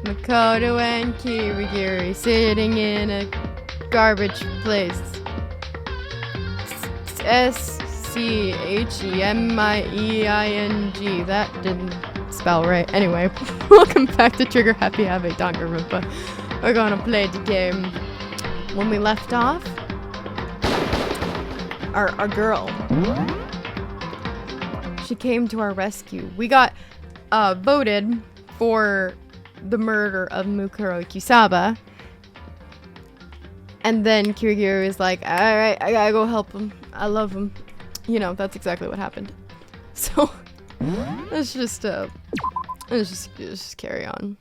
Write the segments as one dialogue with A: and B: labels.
A: Mukuro and Kirigiri sitting in a garbage place. SCHEMIEING. That didn't spell right. Anyway, welcome back to Trigger Happy Have Danganronpa. We're gonna play the game. When we left off, our girl, she came to our rescue. We got voted for the murder of Mukuro Kusaba. And then Kirigiri was like, alright, I gotta go help him. I love him. You know, that's exactly what happened. So, let's just carry on.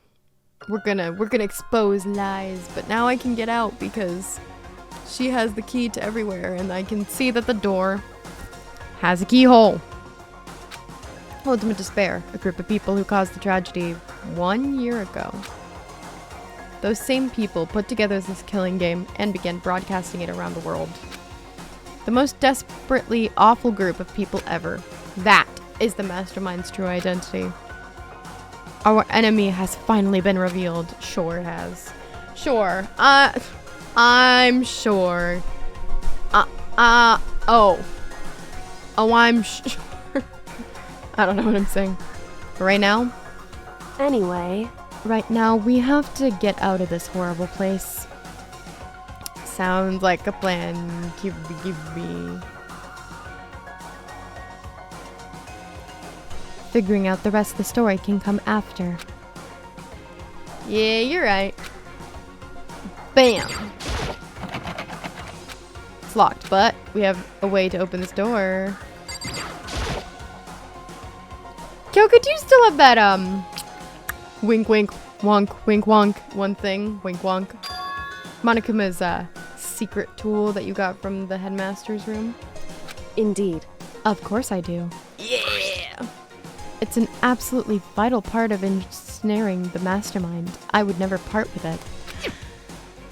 A: We're gonna expose lies, but now I can get out because she has the key to everywhere, and I can see that the door has a keyhole. Ultimate Despair, a group of people who caused the tragedy 1 year ago. Those same people put together this killing game and began broadcasting it around the world. The most desperately awful group of people ever. That is the mastermind's true identity. Our enemy has finally been revealed. Sure has. Sure. I'm sure. Oh, I'm sure. I don't know what I'm saying. But right now, we have to get out of this horrible place. Sounds like a plan. Give me. Figuring out the rest of the story can come after. Yeah, you're right. Bam! It's locked, but we have a way to open this door. Kyoko, do you still have that, wink wink, wonk, wink wonk, one thing, wink wonk? Monokuma's, secret tool that you got from the headmaster's room?
B: Indeed.
A: Of course I do. Yeah! It's an absolutely vital part of ensnaring the mastermind. I would never part with it.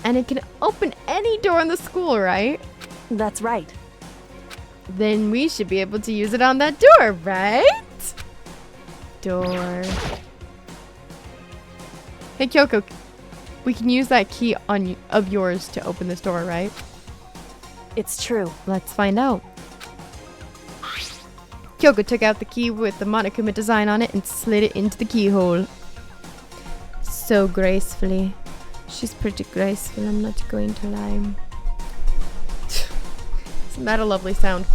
A: And it can open any door in the school, right?
B: That's right.
A: Then we should be able to use it on that door, right? Door. Hey Kyoko, we can use that key of yours to open this door, right?
B: It's true.
A: Let's find out. Kyoko took out the key with the Monokuma design on it and slid it into the keyhole. So gracefully. She's pretty graceful, I'm not going to lie. Isn't that a lovely sound?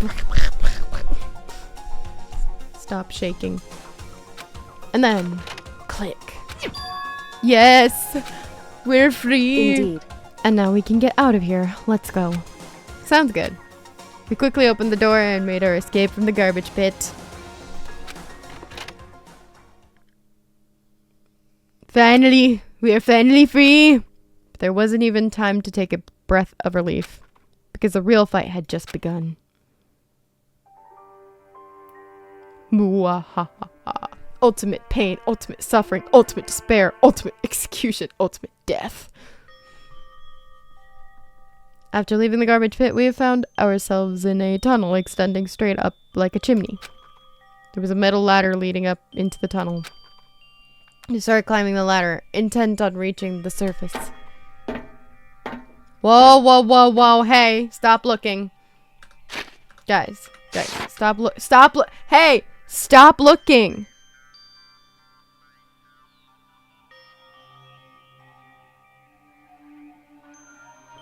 A: Stop shaking. And then, click. Yes! We're free!
B: Indeed.
A: And now we can get out of here. Let's go. Sounds good. We quickly opened the door and made our escape from the garbage pit. Finally! We are finally free! But there wasn't even time to take a breath of relief, because the real fight had just begun. Muahaha. Ultimate pain, ultimate suffering, ultimate despair, ultimate execution, ultimate death. After leaving the garbage pit, we found ourselves in a tunnel extending straight up like a chimney. There was a metal ladder leading up into the tunnel. We started climbing the ladder, intent on reaching the surface. Whoa, whoa, whoa, whoa, hey, stop looking. Guys, stop hey, stop looking.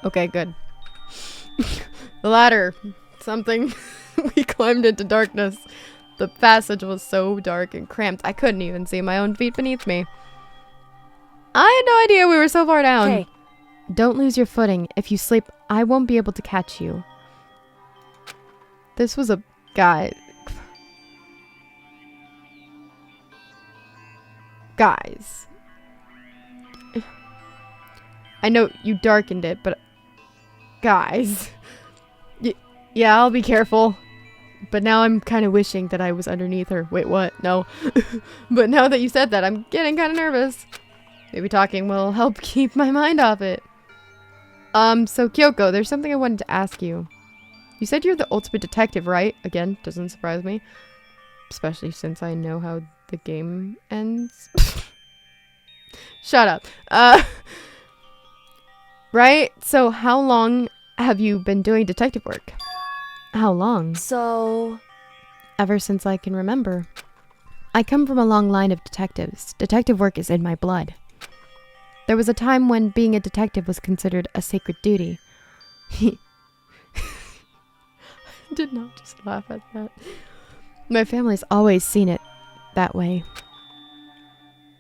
A: Okay, good. The ladder. Something. We climbed into darkness. The passage was so dark and cramped, I couldn't even see my own feet beneath me. I had no idea we were so far down.
B: Hey.
A: Don't lose your footing. If you slip, I won't be able to catch you. This was a guy. Guys. I know you darkened it, but guys. Yeah, I'll be careful. But now I'm kind of wishing that I was underneath her. Wait, what? No. But now that you said that, I'm getting kind of nervous. Maybe talking will help keep my mind off it. So Kyoko, there's something I wanted to ask you. You said you're the ultimate detective, right? Again, doesn't surprise me. Especially since I know how the game ends. Shut up. Right? So how long have you been doing detective work? How long?
B: So,
A: Ever since I can remember. I come from a long line of detectives. Detective work is in my blood. There was a time when being a detective was considered a sacred duty. I did not just laugh at that. My family's always seen it that way.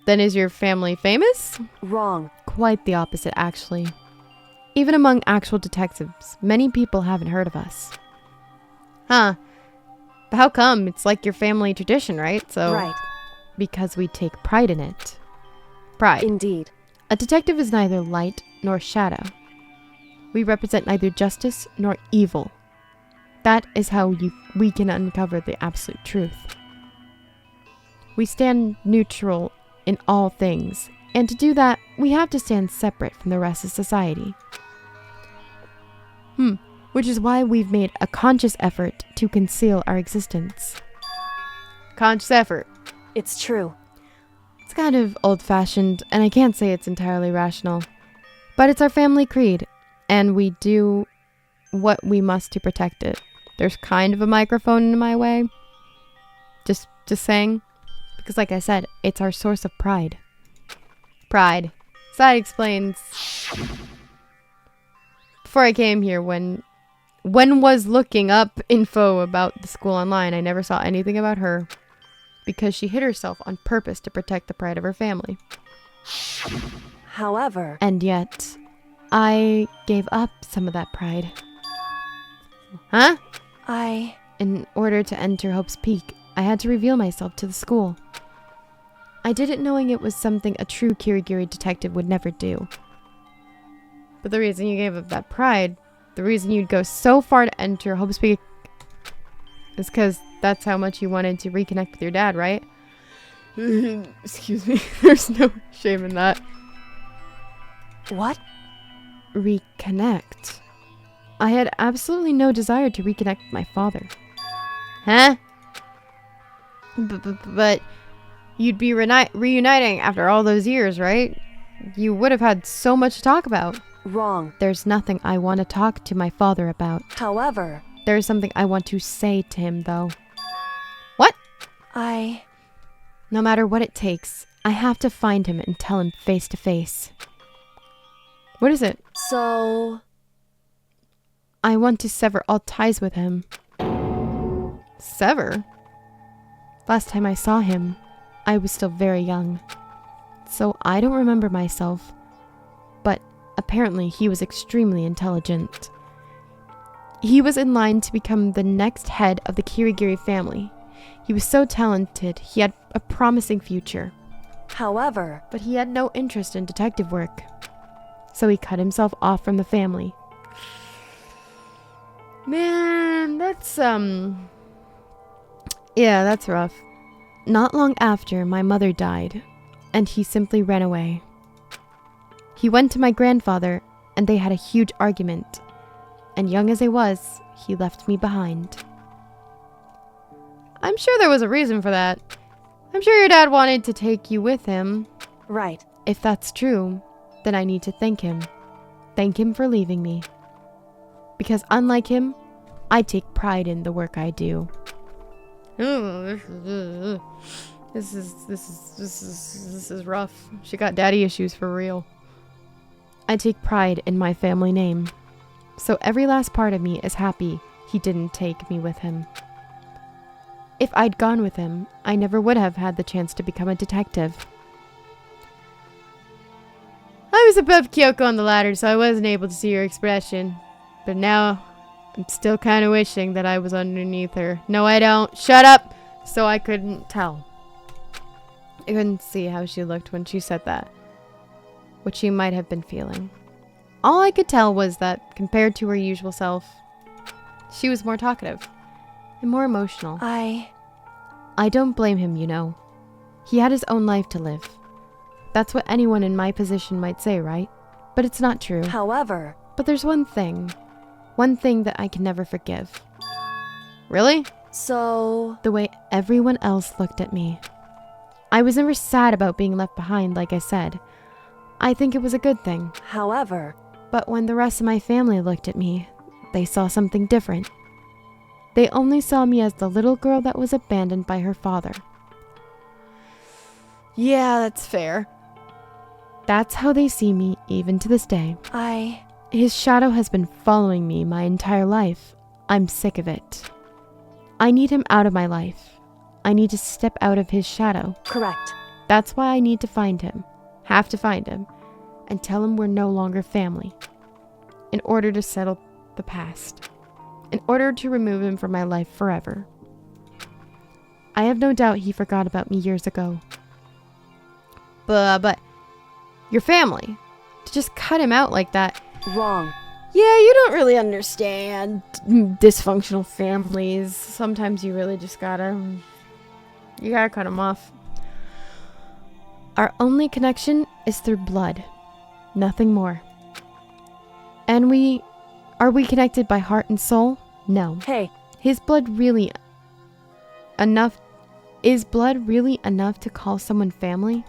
A: Then is your family famous?
B: wrong.
A: Quite the opposite, actually. Even among actual detectives, many people haven't heard of us. Huh. But how come? It's like your family tradition, right? So,
B: Right.
A: because we take pride in it. Pride.
B: Indeed.
A: A detective is neither light nor shadow. We represent neither justice nor evil. That is how we can uncover the absolute truth. We stand neutral in all things, and to do that, we have to stand separate from the rest of society. Which is why we've made a conscious effort to conceal our existence. Conscious effort.
B: It's true.
A: It's kind of old-fashioned, and I can't say it's entirely rational. But it's our family creed, and we do what we must to protect it. There's kind of a microphone in my way. Just saying. Because like I said, it's our source of pride. Pride. So that explains. Before I came here, when was looking up info about the school online, I never saw anything about her. Because she hid herself on purpose to protect the pride of her family.
B: However,
A: And yet, I gave up some of that pride. Huh? In order to enter Hope's Peak, I had to reveal myself to the school. I did it knowing it was something a true Kirigiri detective would never do. But the reason you gave up that pride, the reason you'd go so far to enter Hope's Peak, is because that's how much you wanted to reconnect with your dad, right? Excuse me. There's no shame in that.
B: what?
A: Reconnect? I had absolutely no desire to reconnect with my father. Huh? But you'd be reuniting after all those years, right? You would have had so much to talk about.
B: Wrong.
A: There's nothing I want to talk to my father about.
B: However,
A: There is something I want to say to him, though. What? No matter what it takes, I have to find him and tell him face to face. What is it?
B: So,
A: I want to sever all ties with him. Sever? Last time I saw him, I was still very young. So I don't remember myself. But apparently he was extremely intelligent. He was in line to become the next head of the Kirigiri family. He was so talented, he had a promising future.
B: however,
A: But he had no interest in detective work. So he cut himself off from the family. Man, that's, yeah, that's rough. Not long after, my mother died, and he simply ran away. He went to my grandfather, and they had a huge argument. And young as I was, he left me behind. I'm sure there was a reason for that. I'm sure your dad wanted to take you with him.
B: right.
A: If that's true, then I need to thank him. Thank him for leaving me. Because unlike him, I take pride in the work I do. This is rough. She got daddy issues for real. I take pride in my family name. So every last part of me is happy he didn't take me with him. If I'd gone with him, I never would have had the chance to become a detective. I was above Kyoko on the ladder, so I wasn't able to see her expression. But now, I'm still kind of wishing that I was underneath her. No, I don't. Shut up! So I couldn't tell. I couldn't see how she looked when she said that. What she might have been feeling. All I could tell was that, compared to her usual self, she was more talkative and more emotional. I don't blame him, you know. He had his own life to live. That's what anyone in my position might say, right? But it's not true.
B: However,
A: But there's one thing that I can never forgive. Really?
B: so,
A: The way everyone else looked at me. I was never sad about being left behind, like I said. I think it was a good thing.
B: However,
A: But when the rest of my family looked at me, they saw something different. They only saw me as the little girl that was abandoned by her father. Yeah, that's fair. That's how they see me even to this day. His shadow has been following me my entire life. I'm sick of it. I need him out of my life. I need to step out of his shadow.
B: Correct.
A: That's why I need to find him. Have to find him. And tell him we're no longer family. In order to settle the past. In order to remove him from my life forever. I have no doubt he forgot about me years ago. But your family. To just cut him out like that.
B: Wrong.
A: Yeah, you don't really understand dysfunctional families. Sometimes you really just gotta cut them off. Our only connection is through blood. Nothing more. And are we connected by heart and soul? No.
B: Hey.
A: Is blood really enough to call someone family?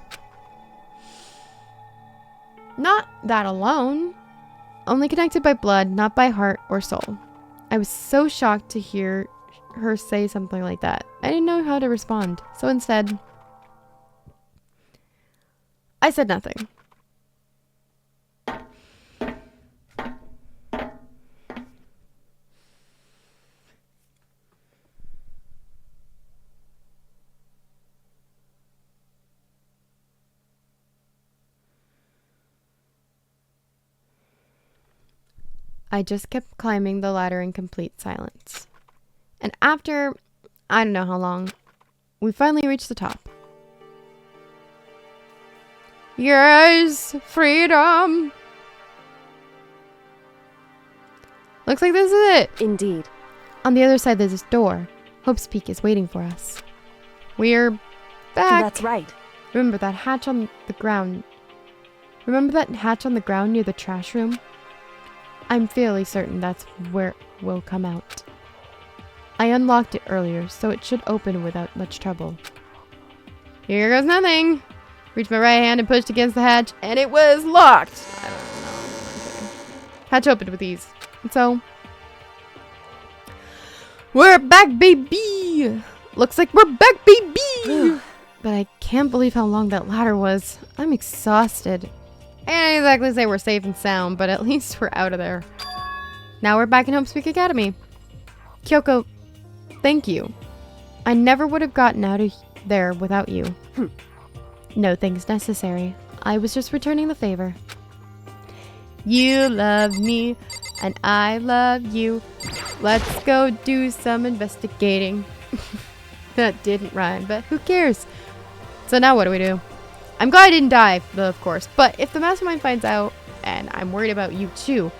A: Not that alone. Only connected by blood, not by heart or soul. I was so shocked to hear her say something like that. I didn't know how to respond. So instead, I said nothing. I just kept climbing the ladder in complete silence. And after, I don't know how long, we finally reached the top. Yes, freedom! Looks like this is it.
B: Indeed.
A: On the other side, there's this door. Hope's Peak is waiting for us. We're back.
B: That's right.
A: Remember that hatch on the ground? Remember that hatch on the ground near the trash room? I'm fairly certain that's where we'll come out. I unlocked it earlier, so it should open without much trouble. Here goes nothing. Reached my right hand and pushed against the hatch, and it was locked. I don't know. Okay. Hatch opened with ease. And so, we're back, baby. Looks like we're back, baby. But I can't believe how long that ladder was. I'm exhausted. I can't exactly say we're safe and sound, but at least we're out of there. Now we're back in Hope's Peak Academy. Kyoko, thank you. I never would have gotten out of there without you. No thanks necessary. I was just returning the favor. You love me, and I love you. Let's go do some investigating. That didn't rhyme, but who cares? So now what do? I'm glad I didn't die, of course. But if the mastermind finds out, and I'm worried about you too,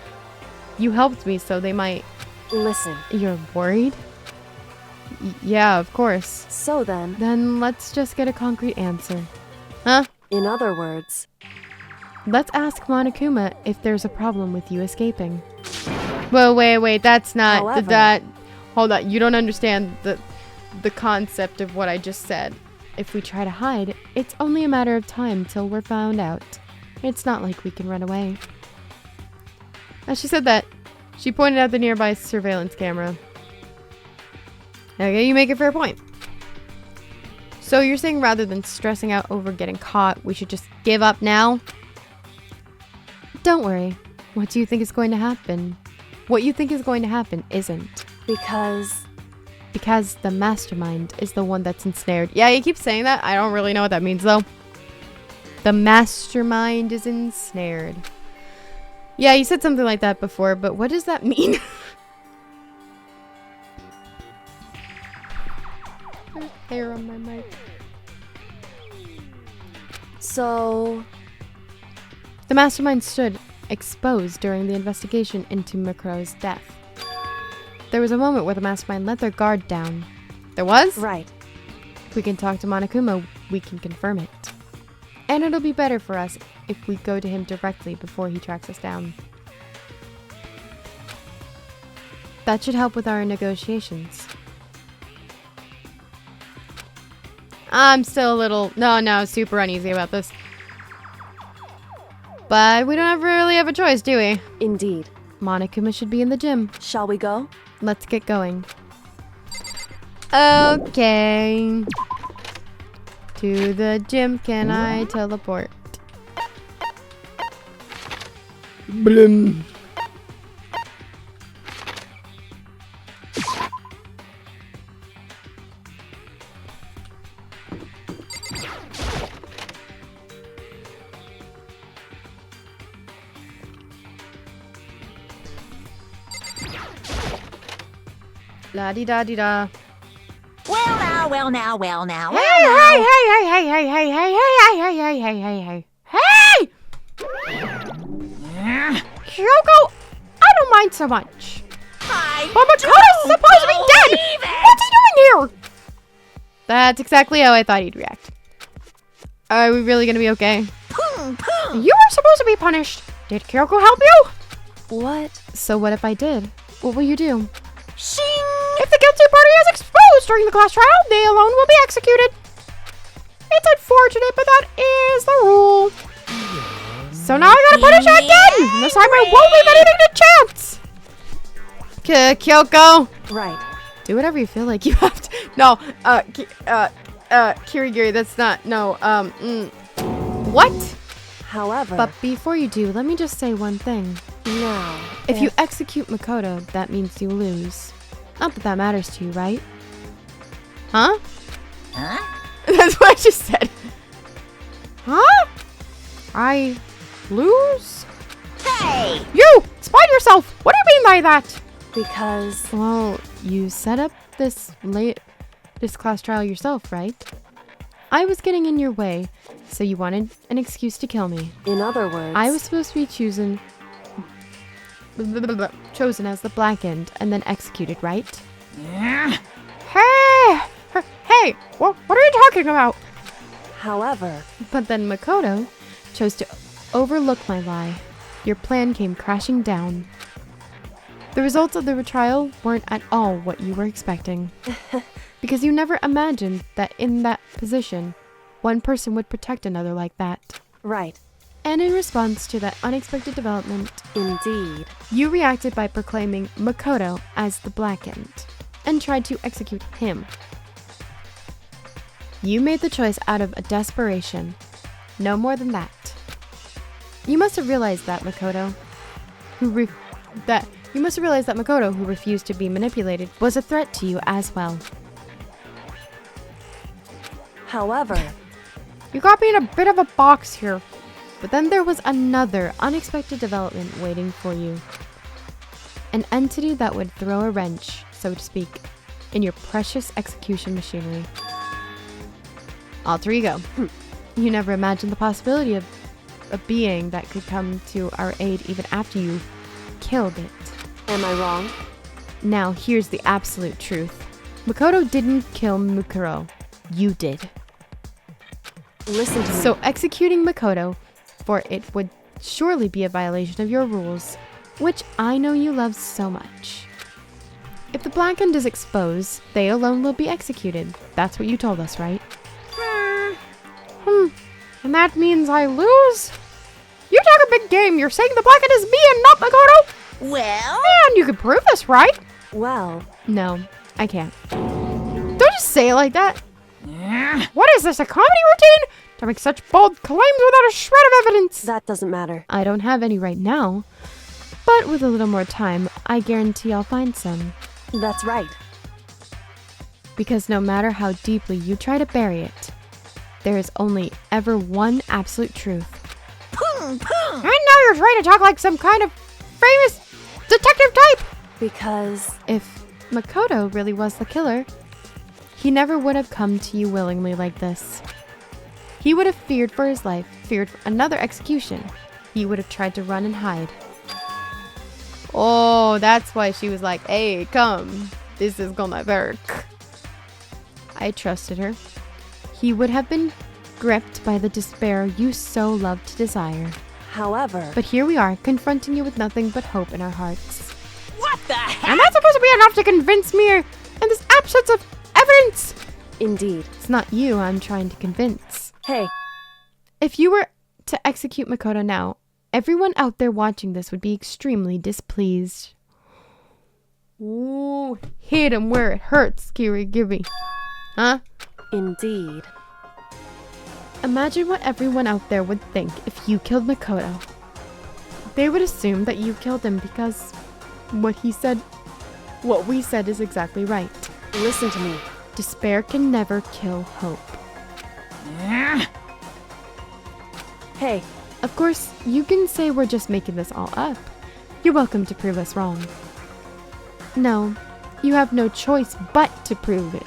A: you helped me, so they might...
B: Listen.
A: You're worried? Yeah, of course.
B: So then...
A: Then let's just get a concrete answer. Huh?
B: In other words...
A: Let's ask Monokuma if there's a problem with you escaping. Well, wait, that's not...
B: However,
A: hold on, you don't understand the concept of what I just said. If we try to hide, it's only a matter of time till we're found out. It's not like we can run away. As she said that, she pointed out the nearby surveillance camera. Okay, you make a fair point. So you're saying rather than stressing out over getting caught, we should just give up now? Don't worry. What do you think is going to happen? What you think is going to happen isn't. Because the mastermind is the one that's ensnared. Yeah, you keep saying that. I don't really know what that means, though. The mastermind is ensnared. Yeah, you said something like that before, but what does that mean? There's hair on my mic.
B: So...
A: The mastermind stood exposed during the investigation into Mukuro's death. There was a moment where the mastermind let their guard down. There was?
B: Right.
A: If we can talk to Monokuma, we can confirm it. And it'll be better for us if we go to him directly before he tracks us down. That should help with our negotiations. I'm still a little, no, super uneasy about this. But we don't really have a choice, do we?
B: Indeed.
A: Monokuma should be in the gym.
B: Shall we go?
A: Let's get going. Okay. To the gym, can I teleport? Blim. La di da di da.
C: Well now.
A: Hey! Kyoko, I don't mind so much. But Makoto's supposed to be dead! What's he doing here? That's exactly how I thought he'd react. Are we really gonna be okay? You were supposed to be punished. Did Kyoko help you?
B: What?
A: So what if I did? What will you do?
C: Shing!
A: If the guilty party is exposed during the class trial, they alone will be executed. It's unfortunate, but that is the rule. So now I gotta punish you again! This time I won't leave anything to chance! Kyoko!
B: Right.
A: Do whatever you feel like you have to. No, Kirigiri, that's not, no, What?
B: However,
A: But before you do, let me just say one thing.
B: now,
A: If you execute Makoto, that means you lose. Not that that matters to you, right? Huh? That's what I just said. Huh? I lose?
C: Hey!
A: You! Spot yourself! What do you mean by that?
B: because
A: Well, you set up this class trial yourself, right? I was getting in your way, so you wanted an excuse to kill me.
B: in other words,
A: I was supposed to be chosen as the black end and then executed, right? Hey! What are you talking about?
B: however,
A: But then Makoto chose to overlook my lie. Your plan came crashing down. The results of the trial weren't at all what you were expecting. Because you never imagined that in that position, one person would protect another like that.
B: right,
A: And in response to that unexpected development,
B: indeed,
A: you reacted by proclaiming Mukuro as the black end and tried to execute him. You made the choice out of a desperation. No more than that. You must have realized that Makoto, who refused to be manipulated, was a threat to you as well.
B: however,
A: You got me in a bit of a box here. But then there was another unexpected development waiting for you. An entity that would throw a wrench, so to speak, in your precious execution machinery. Alter ego. You never imagined the possibility of a being that could come to our aid even after you killed it.
B: am I wrong?
A: Now here's the absolute truth. Makoto didn't kill Mukuro. You did.
B: Listen to me.
A: So executing Makoto for it would surely be a violation of your rules, which I know you love so much. If the black end is exposed, they alone will be executed. That's what you told us, right? And that means I lose? You talk a big game. You're saying the black end is me and not Makoto?
C: Well?
A: And you can prove this, right?
B: Well,
A: No, I can't. Don't just say it like that. What is this, a comedy routine? To make such bold claims without a shred of evidence.
B: that doesn't matter.
A: I don't have any right now, but with a little more time, I guarantee I'll find some.
B: That's right.
A: Because no matter how deeply you try to bury it, there is only ever one absolute truth.
C: Pung, pung!
A: And now you're trying to talk like some kind of famous detective type!
B: Because
A: If Makoto really was the killer, he never would have come to you willingly like this. He would have feared for his life, feared for another execution. He would have tried to run and hide. Oh, that's why she was like, hey, come. This is gonna work. I trusted her. He would have been gripped by the despair you so love to desire.
B: however,
A: But here we are, confronting you with nothing but hope in our hearts.
C: What the heck?
A: And that's supposed to be enough to convince me in this absence of evidence.
B: Indeed.
A: It's not you I'm trying to convince.
B: Hey,
A: If you were to execute Mukuro now, everyone out there watching this would be extremely displeased. Ooh, hit him where it hurts, Kirigiri. Huh?
B: indeed.
A: Imagine what everyone out there would think if you killed Mukuro. They would assume that you killed him because what we said is exactly right.
B: Listen to me.
A: Despair can never kill hope.
B: Hey,
A: Of course, you can say we're just making this all up. You're welcome to prove us wrong. No, you have no choice but to prove it.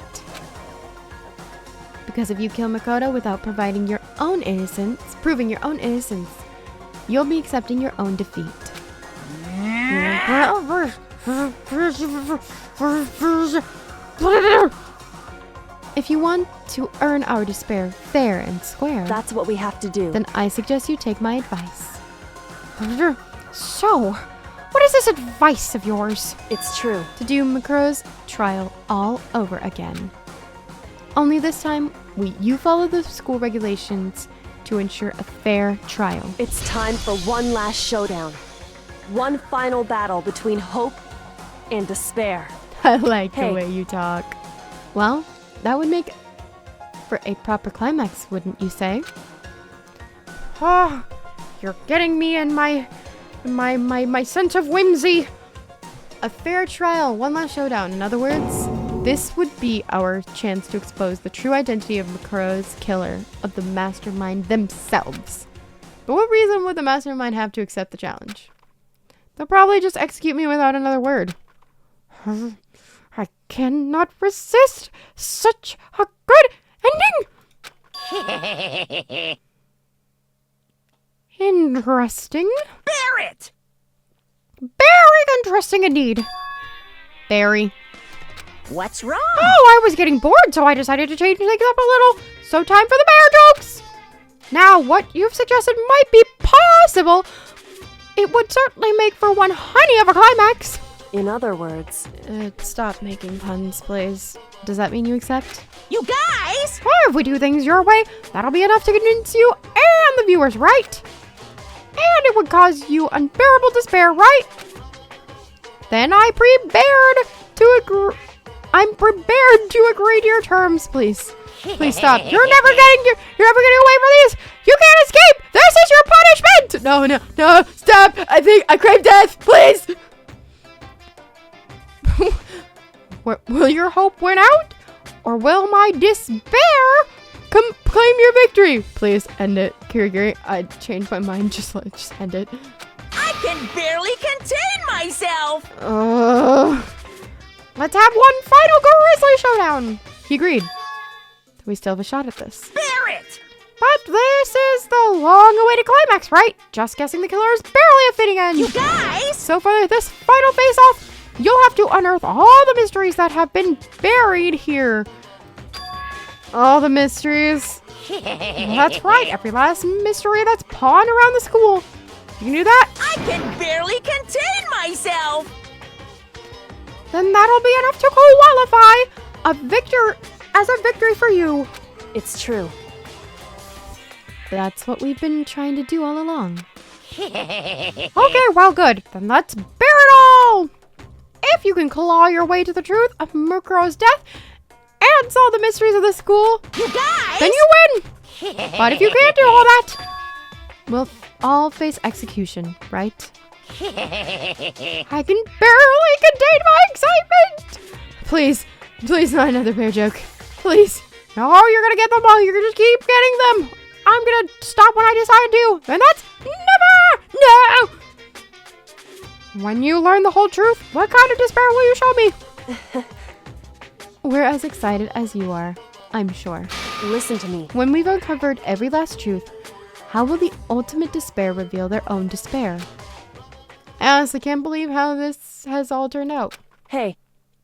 A: Because if you kill Mukuro without proving your own innocence, you'll be accepting your own defeat. If you want to earn our despair fair and square,
B: that's what we have to do.
A: then I suggest you take my advice.
D: So, what is this advice of yours?
B: It's true.
A: To do Mukuro's trial all over again. Only this time, you follow the school regulations to ensure a fair trial.
B: It's time for one last showdown. One final battle between hope and despair.
A: I like
B: Hey.
A: the way you talk. Well, that would make for a proper climax, wouldn't you say?
D: Oh, you're getting me in my sense of whimsy.
A: A fair trial, one last showdown. In other words, this would be our chance to expose the true identity of Mukuro's killer, of the mastermind themselves. But what reason would the mastermind have to accept the challenge? They'll probably just execute me without another word.
D: I cannot resist such a good ending. Interesting.
C: Bear it!
D: Very interesting indeed.
A: Barry.
C: What's wrong?
D: Oh, I was getting bored, so I decided to change things up a little. So time for the bear jokes. Now, what you've suggested might be possible. It would certainly make for one honey of a climax.
B: In other words,
A: Stop making puns, please. Does that mean you accept?
C: You guys!
D: Well, if we do things your way, that'll be enough to convince you and the viewers, right? And it would cause you unbearable despair, right? Then I'm prepared to agree to your terms, please. Please stop. You're never getting away from these. You can't escape. This is your punishment.
A: No, stop! I think I crave death, please!
D: Will your hope win out? Or will my despair
A: Claim your victory! Please end it. Kirigiri, I changed my mind. Just end it.
C: I can barely contain myself!
D: Let's have one final grizzly showdown.
A: He agreed. We still have a shot at this.
C: Bear it!
D: But this is the long-awaited climax, right? Just guessing the killer is barely a fitting end.
C: You guys!
D: So for this final face-off, you'll have to unearth all the mysteries that have been buried here.
A: All the mysteries.
D: That's right, every last mystery that's pawned around the school. You can do that?
C: I can barely contain myself!
D: Then that'll be enough to qualify as a victory for you.
B: it's true.
A: That's what we've been trying to do all along.
D: Okay, well, good. Then let's bear it all. If you can claw your way to the truth of Mukuro's death and solve the mysteries of the school,
C: You guys!
D: then you win. But if you can't do all that,
A: We'll all face execution, right?
D: I can barely contain my excitement.
A: Please, not another bear joke. Please.
D: No, you're gonna get them all. You're gonna just keep getting them. I'm gonna stop when I decide to, and that's never. No. When you learn the whole truth, what kind of despair will you show me?
A: We're as excited as you are, I'm sure.
B: Listen to me.
A: When we've uncovered every last truth, how will the ultimate despair reveal their own despair? I honestly can't believe how this has all turned out.
B: Hey,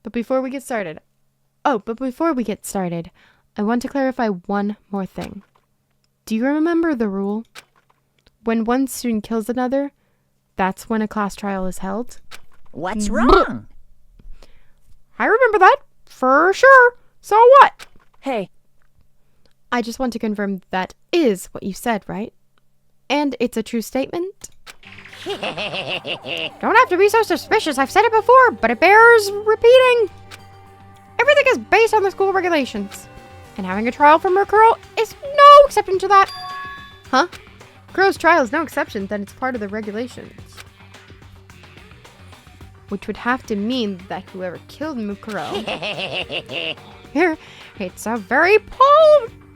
A: But before we get started, I want to clarify one more thing. Do you remember the rule? When one student kills another, that's when a class trial is held?
C: What's wrong?
D: I remember that for sure. So what?
B: Hey,
A: I just want to confirm that is what you said, right? And it's a true statement?
D: Don't have to be so suspicious. I've said it before, but it bears repeating. Everything is based on the school regulations. And having a trial for Mukuro is no exception to that.
A: Huh? Mukuro's trial is no exception, then it's part of the regulations. Which would have to mean that whoever killed Mukuro...
D: Here, it's a very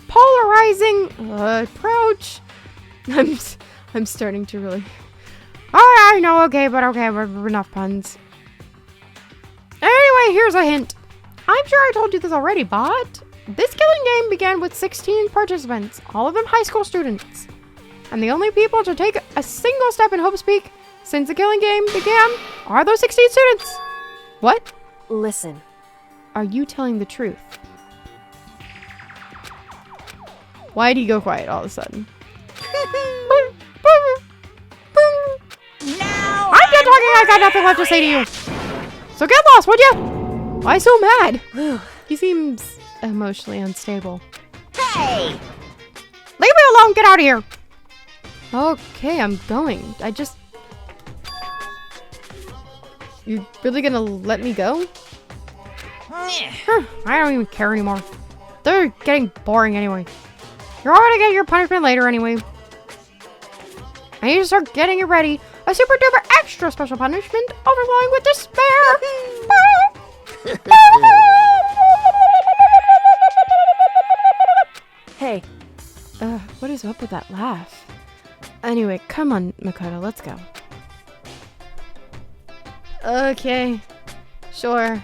D: polarizing approach.
A: I'm starting to really...
D: Oh, I know, okay, but enough puns. Anyway, here's a hint. I'm sure I told you this already, but this killing game began with 16 participants, all of them high school students. And the only people to take a single step in Hope's Peak since the killing game began are those 16 students.
A: What?
B: Listen.
A: Are you telling the truth? Why did he go quiet all of a sudden?
C: Now
D: I'm done talking. I got nothing left to say to you. So get lost, would you?
A: Why so mad? He seems emotionally unstable.
C: Hey!
D: Leave me alone. Get out of here.
A: Okay, I'm going. You're really gonna let me go?
D: I don't even care anymore. They're getting boring anyway. You're all gonna get your punishment later anyway. I need to start getting it ready. A super duper extra special punishment overflowing with despair.
B: Hey,
A: What is up with that laugh? Anyway, come on, Mukuro, let's go. Okay, sure.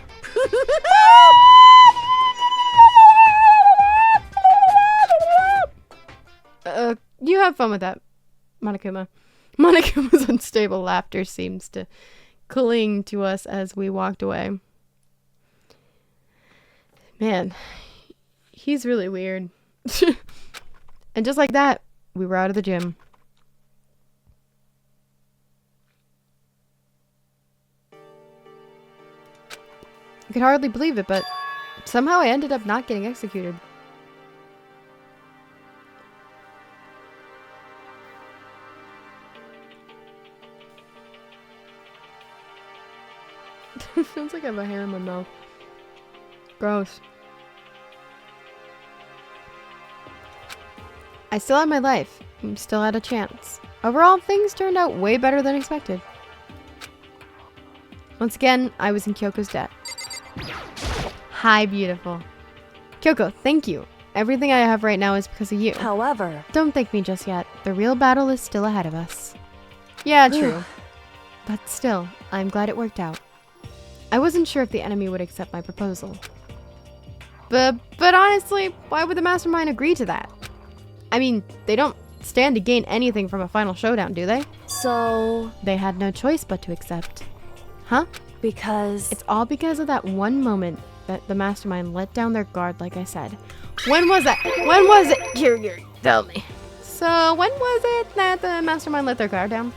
A: You have fun with that, Monokuma. Monokuma's unstable laughter seems to cling to us as we walked away. Man, he's really weird. And just like that, we were out of the gym. I could hardly believe it, but somehow I ended up not getting executed. Sounds like I have a hair in my mouth. Gross. I still had my life. Still had a chance. Overall, things turned out way better than expected. Once again, I was in Kyoko's debt. Hi, beautiful. Kyoko, thank you. Everything I have right now is because of you.
B: however,
A: Don't thank me just yet. The real battle is still ahead of us. Yeah, true. But still, I'm glad it worked out. I wasn't sure if the enemy would accept my proposal. But honestly, why would the mastermind agree to that? I mean, they don't stand to gain anything from a final showdown, do they?
B: so,
A: They had no choice but to accept. Huh?
B: because
A: It's all because of that one moment that the mastermind let down their guard, like I said. When was that? When was it? Here, tell me. So, when was it that the mastermind let their guard down?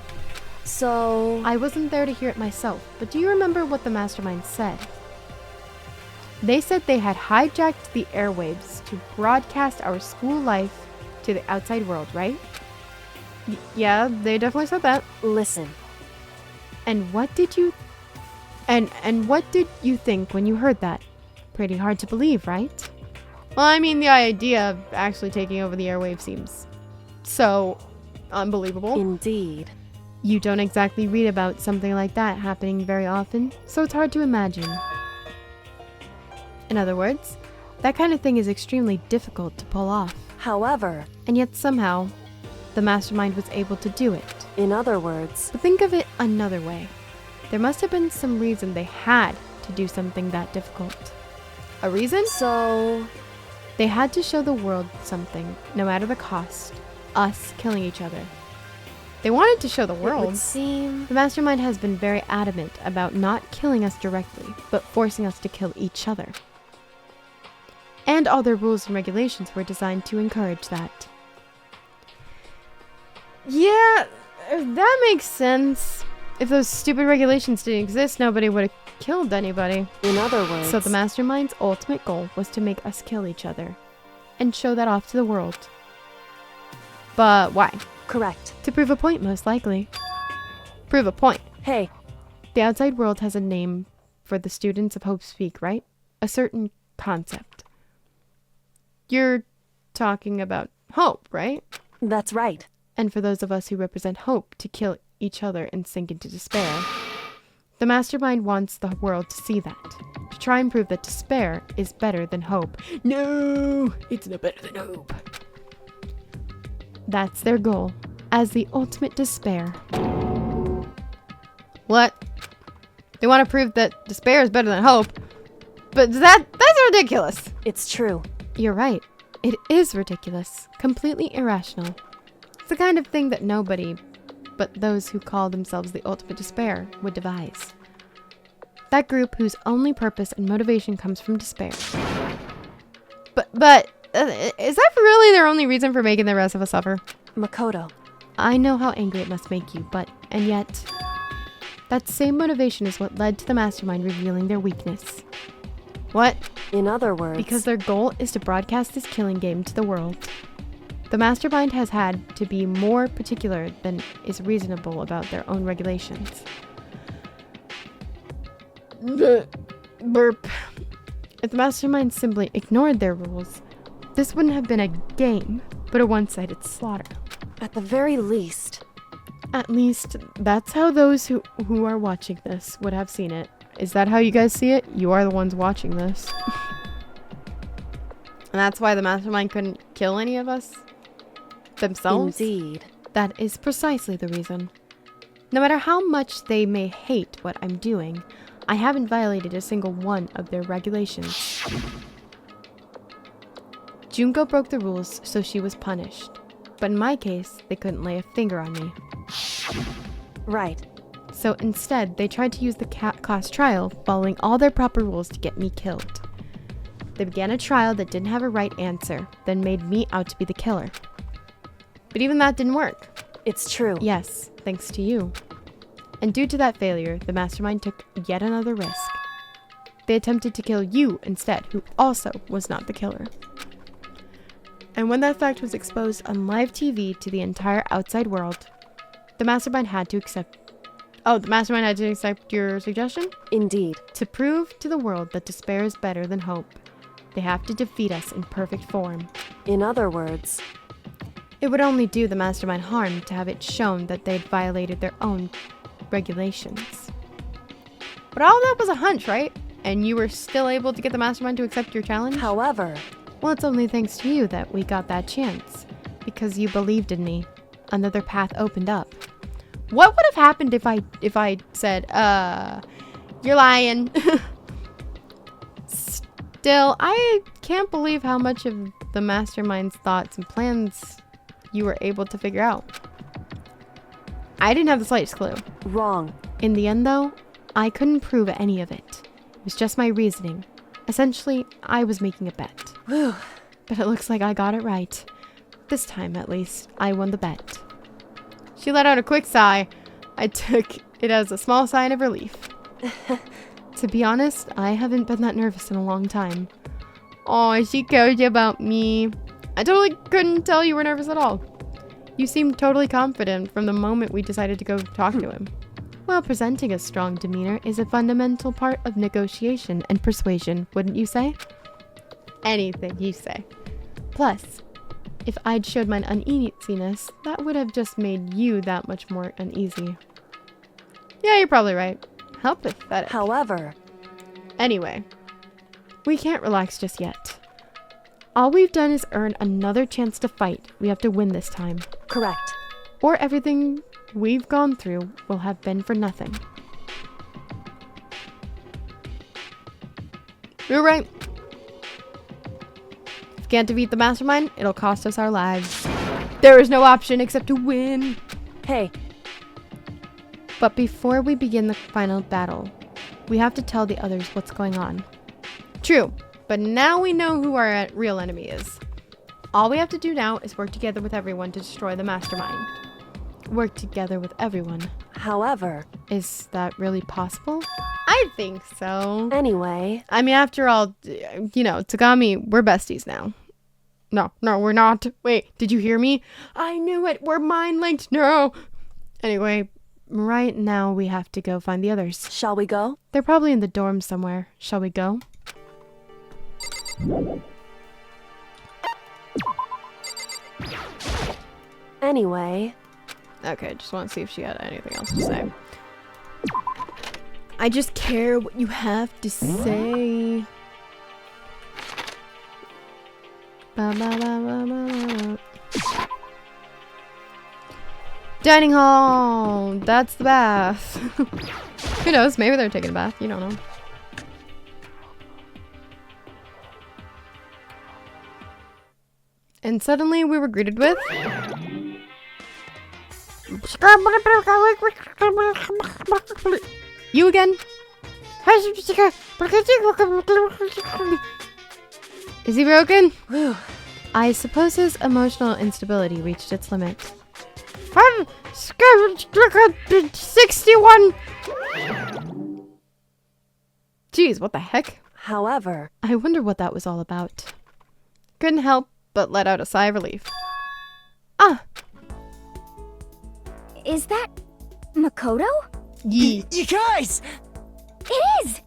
B: so,
A: I wasn't there to hear it myself, but do you remember what the mastermind said? They said they had hijacked the airwaves to broadcast our school life to the outside world, right? Yeah, they definitely said that.
B: listen.
A: And what did you... And what did you think when you heard that? Pretty hard to believe, right? Well, I mean, the idea of actually taking over the airwaves seems so unbelievable.
B: Indeed.
A: You don't exactly read about something like that happening very often, so it's hard to imagine. In other words, that kind of thing is extremely difficult to pull off.
B: However,
A: And yet somehow, the mastermind was able to do it.
B: in other words,
A: But think of it another way. There must have been some reason they had to do something that difficult. A reason?
B: so,
A: They had to show the world something, no matter the cost. Us killing each other. They wanted to show the
B: it
A: world.
B: would seem
A: The mastermind has been very adamant about not killing us directly, but forcing us to kill each other. And all their rules and regulations were designed to encourage that. Yeah, that makes sense. If those stupid regulations didn't exist, nobody would have killed anybody.
B: In other words...
A: So the mastermind's ultimate goal was to make us kill each other and show that off to the world. But why?
B: Correct.
A: To prove a point, most likely. Prove a point.
B: Hey,
A: The outside world has a name for the students of Hope speak, right? A certain concept. You're talking about hope, right?
B: that's right.
A: And for those of us who represent hope, to kill each other and sink into despair. The mastermind wants the world to see that, to try and prove that despair is better than hope. No, it's not better than hope. That's their goal, as the ultimate despair. What? They want to prove that despair is better than hope? But that's ridiculous.
B: It's true.
A: You're right. It is ridiculous. Completely irrational. It's the kind of thing that nobody but those who call themselves the ultimate despair would devise. That group whose only purpose and motivation comes from despair. But is that really their only reason for making the rest of us suffer?
B: Makoto.
A: I know how angry it must make you, and yet, that same motivation is what led to the mastermind revealing their weakness. What?
B: In other words...
A: Because their goal is to broadcast this killing game to the world. The mastermind has had to be more particular than is reasonable about their own regulations. Burp. If the mastermind simply ignored their rules, this wouldn't have been a game, but a one-sided slaughter.
B: At the very least...
A: At least, that's how those who are watching this would have seen it. Is that how you guys see it? You are the ones watching this. And that's why the mastermind couldn't kill any of us? Themselves?
B: Indeed.
A: That is precisely the reason. No matter how much they may hate what I'm doing, I haven't violated a single one of their regulations. Junko broke the rules, so she was punished. But in my case, they couldn't lay a finger on me.
B: Right.
A: So instead, they tried to use the class trial, following all their proper rules to get me killed. They began a trial that didn't have a right answer, then made me out to be the killer. But even that didn't work.
B: It's true.
A: Yes, thanks to you. And due to that failure, the mastermind took yet another risk. They attempted to kill you instead, who also was not the killer. And when that fact was exposed on live TV to the entire outside world, the mastermind had to accept... Oh, the mastermind had to accept your suggestion?
B: Indeed.
A: To prove to the world that despair is better than hope, they have to defeat us in perfect form.
B: In other words...
A: It would only do the mastermind harm to have it shown that they'd violated their own regulations. But all that was a hunch, right? And you were still able to get the mastermind to accept your challenge?
B: However...
A: Well, it's only thanks to you that we got that chance. Because you believed in me. Another path opened up. What would have happened if I said, you're lying? Still, I can't believe how much of the mastermind's thoughts and plans you were able to figure out. I didn't have the slightest clue.
B: Wrong.
A: In the end, though, I couldn't prove any of it. It was just my reasoning. Essentially, I was making a bet.
B: Whew.
A: But it looks like I got it right. This time, at least, I won the bet. She let out a quick sigh. I took it as a small sign of relief. To be honest, I haven't been that nervous in a long time. Oh, she cares about me. I totally couldn't tell you were nervous at all. You seemed totally confident from the moment we decided to go talk to him. Well, presenting a strong demeanor is a fundamental part of negotiation and persuasion, wouldn't you say? Anything you say. Plus, if I'd showed my uneasiness, that would have just made you that much more uneasy. Yeah, you're probably right. How pathetic.
B: However...
A: Anyway, we can't relax just yet. All we've done is earn another chance to fight. We have to win this time.
B: Correct.
A: Or everything we've gone through will have been for nothing. You're right. If we can't defeat the mastermind, it'll cost us our lives. There is no option except to win.
B: Hey.
A: But before we begin the final battle, we have to tell the others what's going on. True, but now we know who our real enemy is. All we have to do now is work together with everyone to destroy the mastermind. work together with everyone.
B: However,
A: Is that really possible? I think so.
B: anyway,
A: I mean, after all, Tagami, we're besties now. No, we're not. Wait, did you hear me? I knew it. We're mind linked. No. Anyway, right now we have to go find the others.
B: shall we go?
A: They're probably in the dorm somewhere. Shall we go?
B: Anyway,
A: Okay, just want to see if she had anything else to say. I just care what you have to say. Ba, ba, ba, ba, ba, ba. Dining hall! That's the bath. Who knows? Maybe they're taking a bath. You don't know. And suddenly we were greeted with... You again? Is he broken?
B: Whew.
A: I suppose his emotional instability reached its limit. 61! Jeez, what the heck?
B: However,
A: I wonder what that was all about. Couldn't help but let out a sigh of relief. Ah!
E: Is that Makoto?
A: Yee.
C: You guys!
E: It is!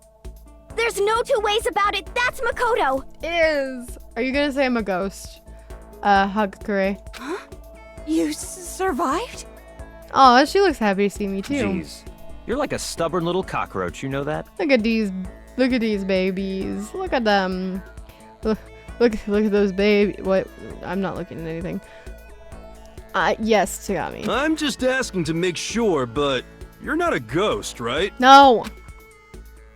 E: There's no two ways about it. That's Makoto.
A: It is! Are you gonna say I'm a ghost? Hagakure.
C: You survived?
A: Oh, she looks happy to see me too.
F: Jeez. You're like a stubborn little cockroach, you know that?
A: Look at these babies. Look at them. Look at those babies. What? I'm not looking at anything. Yes, Tagami.
G: I'm just asking to make sure, but you're not a ghost, right?
A: No!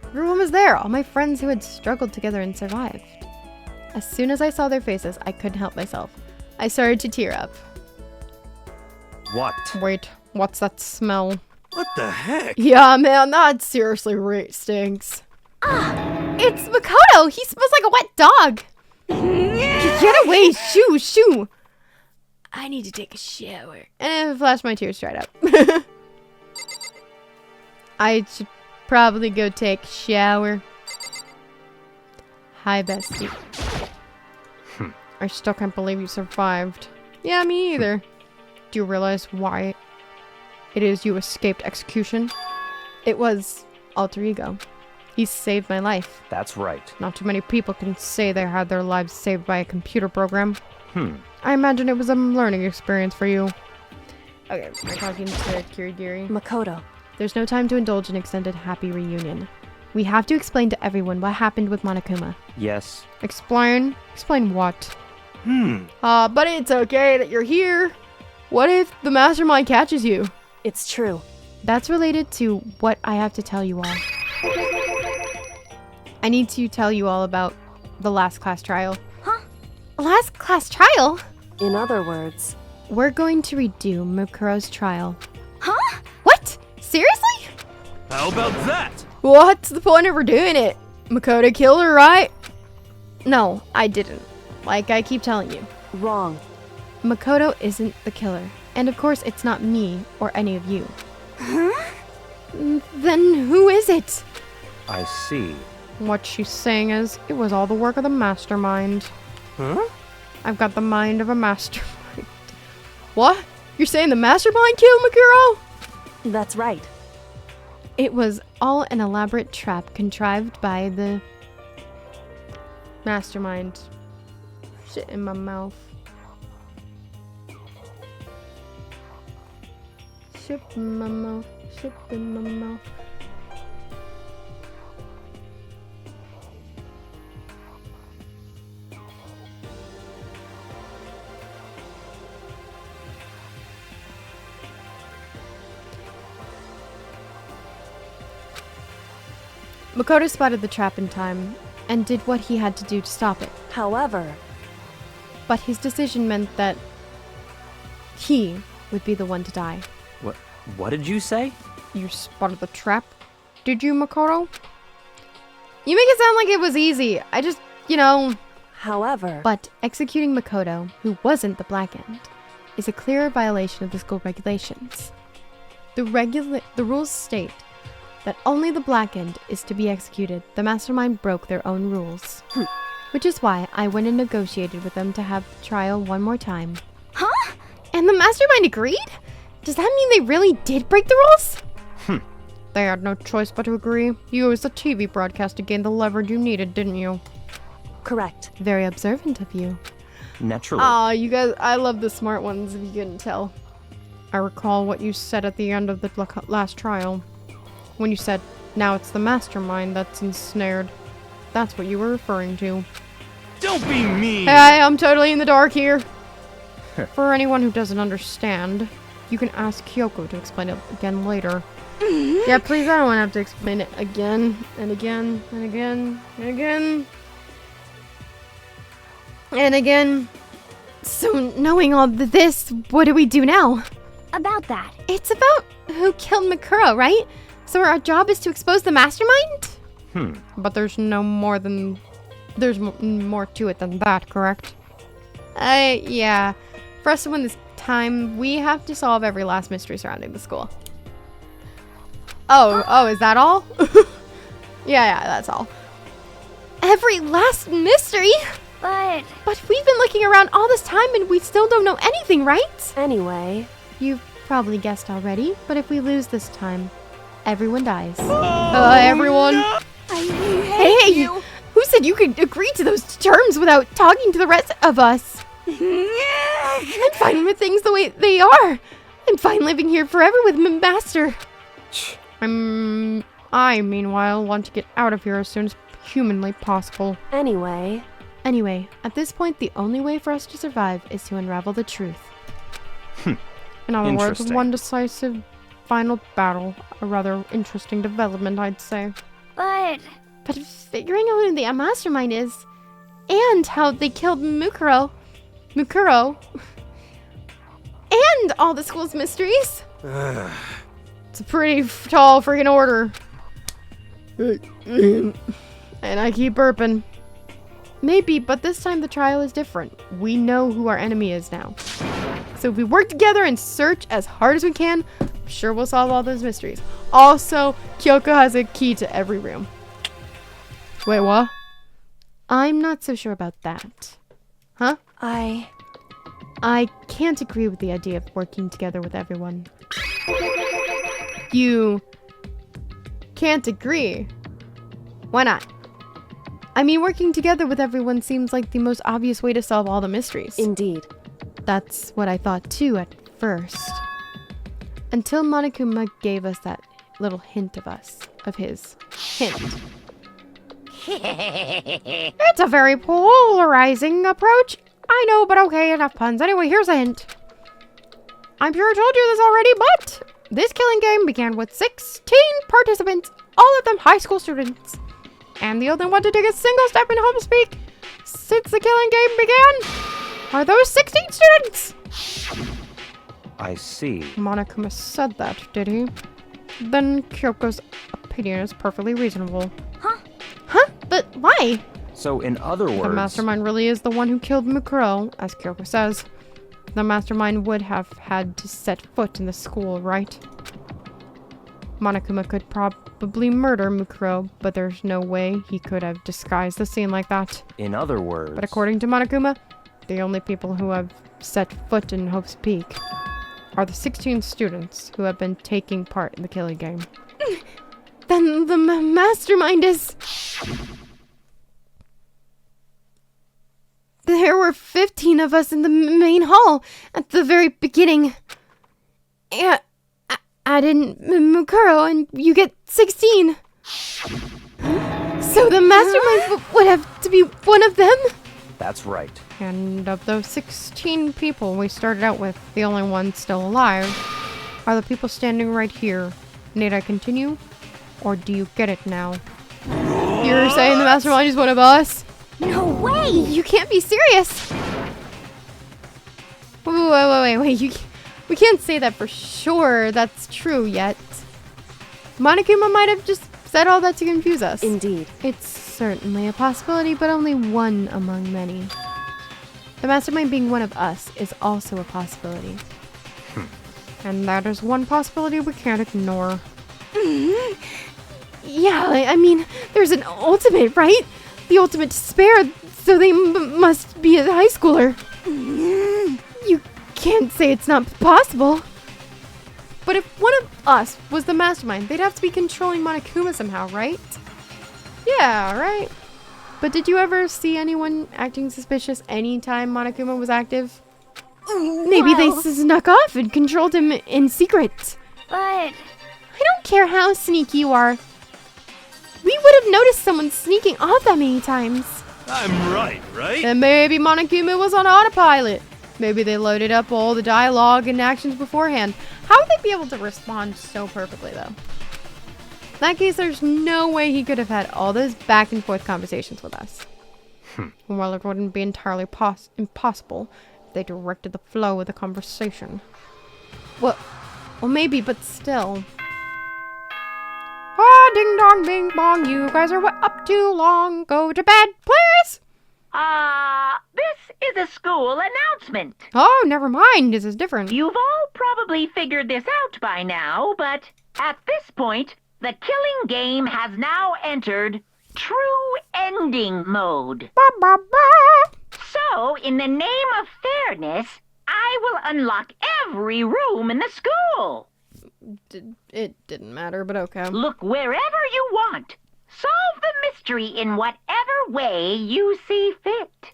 A: Everyone was there, all my friends who had struggled together and survived. As soon as I saw their faces, I couldn't help myself. I started to tear up.
F: What?
A: Wait, what's that smell?
G: What the heck?
A: Yeah, man, that seriously stinks. It's Makoto! He smells like a wet dog! Get away! Shoo! I need to take a shower. And I flashed my tears dried up. I should probably go take a shower. Hi, bestie. I still can't believe you survived. Yeah, me either. Do you realize why it is you escaped execution? It was alter ego. He saved my life.
F: That's right.
A: Not too many people can say they had their lives saved by a computer program.
F: Hmm.
A: I imagine it was a learning experience for you. Okay, we're talking to Kirigiri.
B: Makoto,
A: There's no time to indulge in extended happy reunion. We have to explain to everyone what happened with Monokuma.
F: Yes.
A: Explain? Explain what? But it's okay that you're here. What if the mastermind catches you?
B: it's true.
A: That's related to what I have to tell you all. I need to tell you all about the last class trial.
E: Huh?
A: Last class trial?
B: In other words,
A: We're going to redo Mukuro's trial.
E: Huh?
A: What? Seriously?
G: How about that?
A: What's the point of redoing it? Makoto killed her, right? No, I didn't. Like I keep telling you.
B: wrong.
A: Makoto isn't the killer. And of course, it's not me or any of you. Then who is it?
F: I see.
A: What she's saying is, it was all the work of the mastermind.
G: Huh?
A: I've got the mind of a mastermind. What? You're saying the mastermind killed Mukuro?
B: That's right.
A: It was all an elaborate trap contrived by the mastermind. Shit in my mouth. Shit in my mouth. Shit in my mouth. Makoto spotted the trap in time and did what he had to do to stop it.
B: However,
A: But his decision meant that he would be the one to die.
F: What did you say?
A: You spotted the trap? Did you, Makoto? You make it sound like it was easy. I just,
B: however,
A: But executing Makoto, who wasn't the Black End, is a clear violation of the school regulations. The rules state that only the black end is to be executed. The mastermind broke their own rules. Which is why I went and negotiated with them to have the trial one more time.
E: Huh?
A: And the mastermind agreed? Does that mean they really did break the rules?
D: They had no choice but to agree. You used the TV broadcast to gain the leverage you needed, didn't you?
B: Correct.
A: Very observant of you.
F: Naturally.
A: Aw, you guys, I love the smart ones, if you couldn't tell.
D: I recall what you said at the end of the last trial. When you said, now it's the mastermind that's ensnared. That's what you were referring to.
G: Don't be mean!
D: Hey, I'm totally in the dark here. For anyone who doesn't understand, you can ask Kyoko to explain it again later.
A: Yeah, please, I don't want to have to explain it again, and again, and again, and again. And again. So, knowing all this, what do we do now?
E: About that.
A: It's about who killed Mukuro, right? So our job is to expose the mastermind?
D: But there's more to it than that, correct?
A: Yeah. For us to win this time, we have to solve every last mystery surrounding the school. Oh, is that all? yeah, that's all. Every last mystery?
E: But
A: we've been looking around all this time and we still don't know anything, right?
B: Anyway,
A: You've probably guessed already, but if we lose this time, everyone dies. Everyone? Hey! Who said you could agree to those terms without talking to the rest of us? I'm fine with things the way they are. I'm fine living here forever with my master.
D: I, meanwhile, want to get out of here as soon as humanly possible.
B: anyway,
A: At this point, the only way for us to survive is to unravel the truth.
D: In other words,
F: Interesting.
D: one decisive final battle. A rather interesting development, I'd say.
E: but
A: But figuring out who the mastermind is, and how they killed Mukuro, and all the school's mysteries.
D: It's a pretty tall freaking order. And I keep burping.
A: Maybe, but this time the trial is different. We know who our enemy is now. So if we work together and search as hard as we can, I'm sure we'll solve all those mysteries. Also, Kyoko has a key to every room.
D: Wait, what?
A: I'm not so sure about that. Huh? I can't agree with the idea of working together with everyone. You can't agree? Why not? I mean, working together with everyone seems like the most obvious way to solve all the mysteries.
B: indeed.
A: That's what I thought too at first. Until Monokuma gave us that little hint of his hint.
D: It's a very polarizing approach. I know, but okay, enough puns. Anyway, here's a hint. I'm sure I told you this already, but this killing game began with 16 participants, all of them high school students. And the only one to take a single step in home speak since the killing game began are those 16 students.
F: I see.
D: Monokuma said that, did he? Then Kyoko's opinion is perfectly reasonable.
A: Huh? But why?
F: So, in other words,
D: The mastermind really is the one who killed Mukuro, as Kyoko says. The mastermind would have had to set foot in the school, right? Monokuma could probably murder Mukuro, but there's no way he could have disguised the scene like that.
F: in other words,
D: But according to Monokuma, the only people who have set foot in Hope's Peak are the 16 students who have been taking part in the killing game.
A: Then the mastermind is... There were 15 of us in the main hall at the very beginning. Yeah, add in Mukuro and you get 16. So the mastermind would have to be one of them?
F: that's right.
D: And of those 16 people we started out with, the only ones still alive are the people standing right here. Need I continue? Or do you get it now?
A: You're saying the mastermind is one of us?
E: no way!
A: You can't be serious. Wait. We can't say that for sure that's true yet. Monokuma might have just said all that to confuse us.
B: Indeed.
A: It's certainly a possibility, but only one among many. The mastermind being one of us is also a possibility.
D: And that is one possibility we can't ignore.
A: Yeah, I mean, there's an ultimate, right? The ultimate despair, so they must be a high schooler. You can't say it's not possible. But if one of us was the mastermind, they'd have to be controlling Monokuma somehow, right? Yeah, right. But did you ever see anyone acting suspicious anytime Monokuma was active? Maybe they snuck off and controlled him in secret.
E: But
A: I don't care how sneaky you are. We would have noticed someone sneaking off that many times.
G: I'm right, right?
A: And maybe Monokuma was on autopilot. Maybe they loaded up all the dialogue and actions beforehand. How would they be able to respond so perfectly, though? In that case, there's no way he could have had all those back and forth conversations with us. Well, it wouldn't be entirely impossible if they directed the flow of the conversation. Well, maybe, but still.
D: Ah, ding dong, bing bong. You guys are up too long. Go to bed, please.
C: This is a school announcement.
D: Oh, never mind. This is different.
C: You've all probably figured this out by now, but at this point, the killing game has now entered true ending mode.
D: Ba, ba, ba.
C: So, in the name of fairness, I will unlock every room in the school.
A: It didn't matter, but okay.
C: Look wherever you want. Solve the mystery in whatever way you see fit.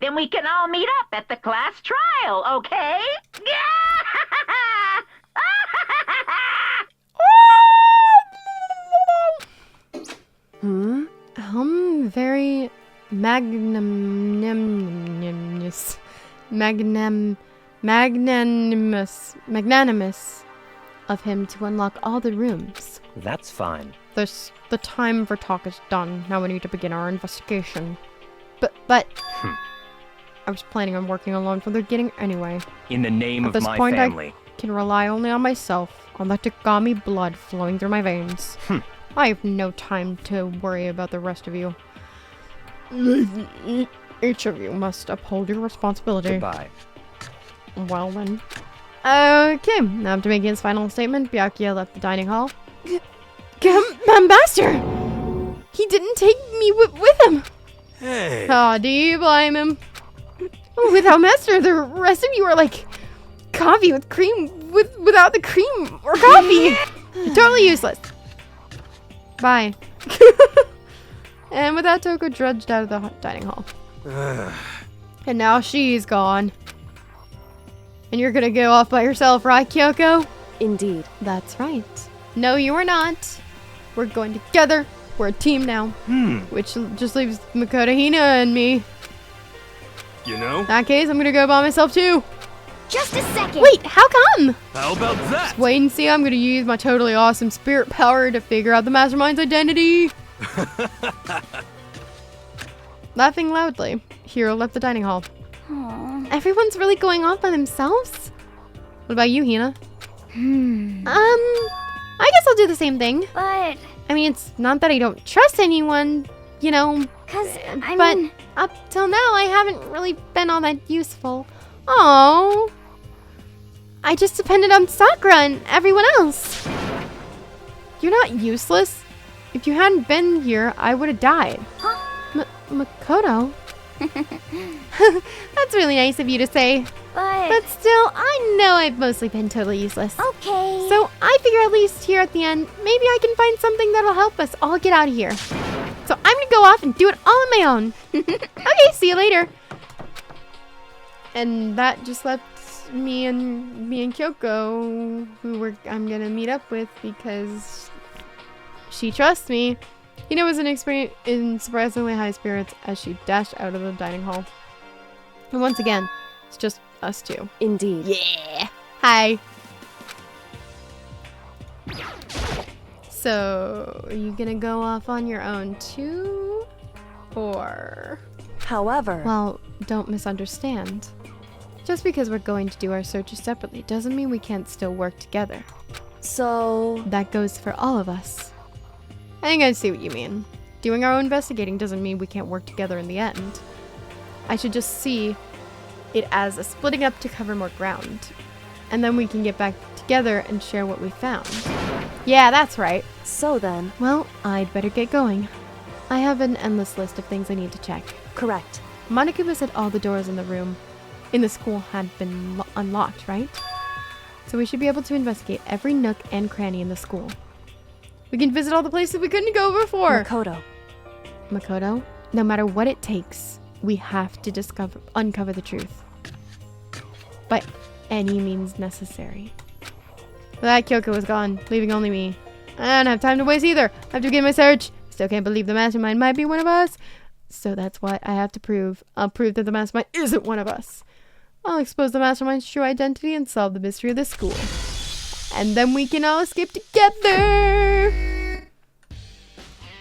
C: Then we can all meet up at the class trial, okay?
A: Very magnanimous of him to unlock all the rooms.
F: That's fine.
D: The time for talk is done. Now we need to begin our investigation.
A: But
D: I was planning on working alone from the beginning anyway.
F: In the name
D: At
F: of
D: this
F: my
D: point,
F: family.
D: I can rely only on myself, on the Tagami blood flowing through my veins. I have no time to worry about the rest of you. Each of you must uphold your responsibility.
F: Goodbye.
D: Well then.
A: okay, now after making his final statement, Byakuya left the dining hall. Master! He didn't take me with him!
G: Hey.
A: Do you blame him? Without Master, the rest of you are like coffee with cream without the cream or coffee. Totally useless. Bye. And with that, Toko trudged out of the dining hall. And now she's gone. And you're gonna go off by yourself, right, Kyoko?
B: Indeed.
A: That's right. No, you are not. We're going together. We're a team now. Which just leaves Makoto Hina and me.
G: You know?
A: In that case, I'm gonna go by myself too.
E: just a second.
A: Wait, how come?
G: How about that?
A: Wait and see. I'm gonna use my totally awesome spirit power to figure out the mastermind's identity. Laughing loudly, Hiro left the dining hall. Everyone's really going off by themselves? What about you, Hina? I guess I'll do the same thing.
E: But,
A: I mean, it's not that I don't trust anyone, you know,
E: cause,
A: but up till now, I haven't really been all that useful. Oh, I just depended on Sakura and everyone else. You're not useless. If you hadn't been here, I would have died. Makoto? That's really nice of you to say. But still, I know I've mostly been totally useless.
E: okay.
A: So I figure at least here at the end, maybe I can find something that'll help us all get out of here. So I'm gonna go off and do it all on my own. Okay, see you later. And that just left me and Kyoko, who I'm gonna meet up with because she trusts me. Hina was in surprisingly high spirits as she dashed out of the dining hall. And once again, it's just us two.
B: Indeed.
A: Yeah. Hi. So, are you gonna go off on your own too? Or...
B: However,
A: Well, don't misunderstand. Just because we're going to do our searches separately doesn't mean we can't still work together.
B: so
A: That goes for all of us. I think I see what you mean. Doing our own investigating doesn't mean we can't work together in the end. I should just see it as a splitting up to cover more ground. And then we can get back together and share what we found. Yeah, that's right.
B: So then,
A: Well, I'd better get going. I have an endless list of things I need to check.
B: correct.
A: Monokuma said all the doors in the school had been unlocked, right? So we should be able to investigate every nook and cranny in the school. We can visit all the places we couldn't go before. Makoto, no matter what it takes, we have to uncover the truth. By any means necessary. That Kyoko was gone, leaving only me. I don't have time to waste either. I have to begin my search. Still can't believe the mastermind might be one of us. So that's what I have to prove. I'll prove that the mastermind isn't one of us. I'll expose the mastermind's true identity and solve the mystery of this school. And then we can all escape together!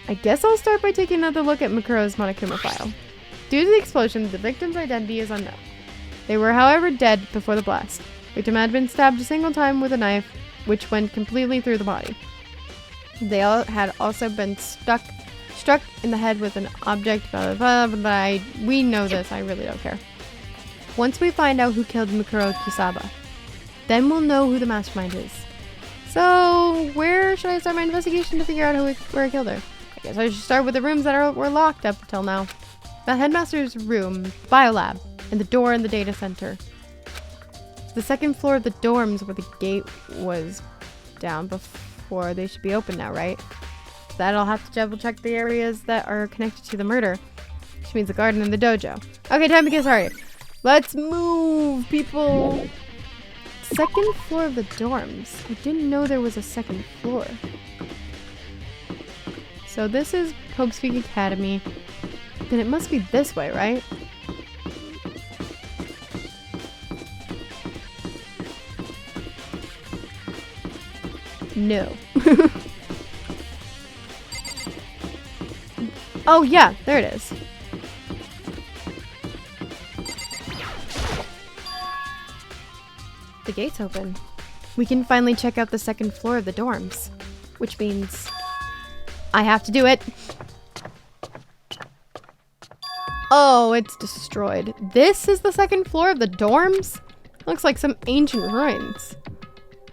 A: I guess I'll start by taking another look at Mukuro's Monokuma file. Due to the explosion, the victim's identity is unknown. They were, however, dead before the blast. Victim had been stabbed a single time with a knife, which went completely through the body. They all had also been struck in the head with an object, blah, blah, blah, blah. We know this, I really don't care. Once we find out who killed Mukuro Kisaba, then we'll know who the mastermind is. So, where should I start my investigation to figure out where I killed her? I guess I should start with the rooms that were locked up until now. The headmaster's room, biolab, and the door in the data center. The second floor of the dorms where the gate was down before, they should be open now, right? That I'll have to double check the areas that are connected to the murder, which means the garden and the dojo. Okay, time to get started. Let's move, people. Second floor of the dorms. I didn't know there was a second floor. So this is Hope's Peak Academy. Then it must be this way, right? No. Oh yeah, there it is. The gate's open. We can finally check out the second floor of the dorms, which means I have to do it. Oh, it's destroyed. This is the second floor of the dorms? Looks like some ancient ruins.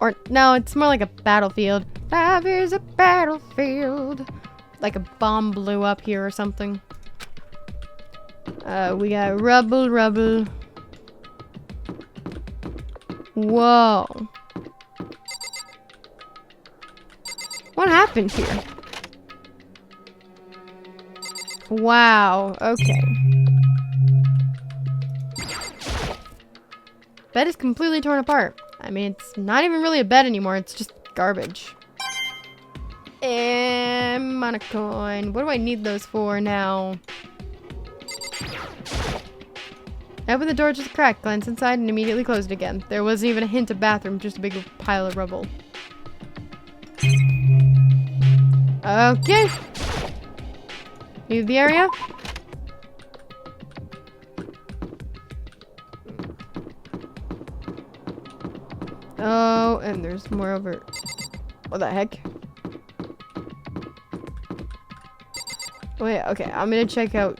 A: Or no, it's more like a battlefield. Life is a battlefield. Like a bomb blew up here or something. We got rubble. Whoa. What happened here? Wow, okay. Bed is completely torn apart. I mean, it's not even really a bed anymore, it's just garbage. And monocoin. What do I need those for now? I opened the door just a crack, glanced inside, and immediately closed it again. There wasn't even a hint of bathroom, just a big pile of rubble. Okay. Leave the area. Oh, and there's more over. What the heck? Wait, okay, I'm gonna check out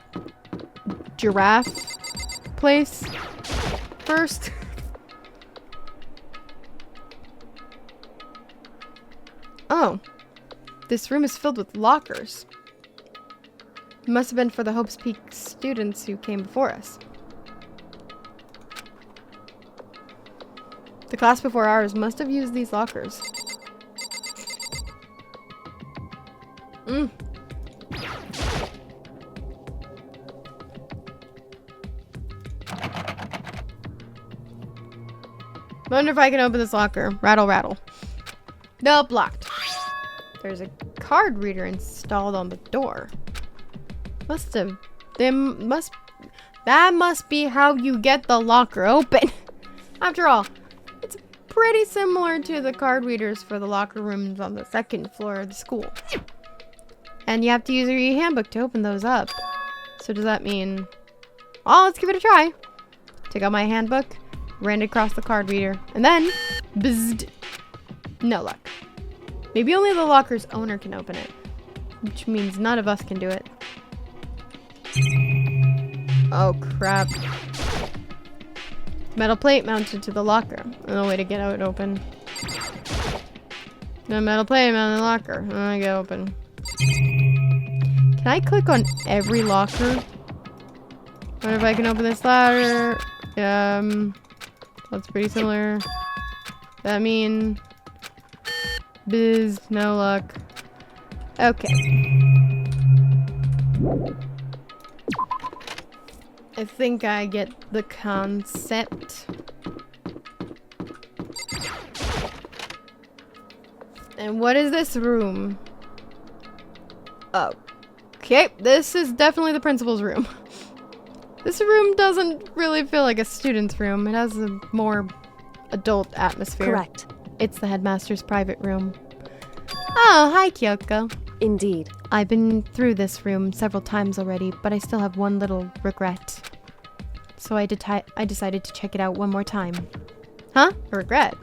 A: giraffe place first. Oh, this room is filled with lockers. It must have been for the Hope's Peak students who came before us. The class before ours must have used these lockers. Wonder if I can open this locker. Rattle, rattle. Nope, locked. There's a card reader installed on the door. That must be how you get the locker open. After all, it's pretty similar to the card readers for the locker rooms on the second floor of the school. And you have to use your handbook to open those up. So does that mean... Oh, let's give it a try. Take out my handbook, ran it across the card reader, and then... Bzzzt. No luck. Maybe only the locker's owner can open it. Which means none of us can do it. Oh, crap. Metal plate mounted to the locker. No way to get it open. No metal plate mounted to the locker. I get open. Can I click on every locker? What if I can open this ladder? That's pretty similar. That mean biz, no luck. Okay. I think I get the concept. And what is this room? Oh. Okay, this is definitely the principal's room. This room doesn't really feel like a student's room. It has a more adult atmosphere.
B: Correct.
A: It's the headmaster's private room. Oh, hi, Kyoko.
B: Indeed.
A: I've been through this room several times already, but I still have one little regret. So I decided to check it out one more time. Huh? A regret?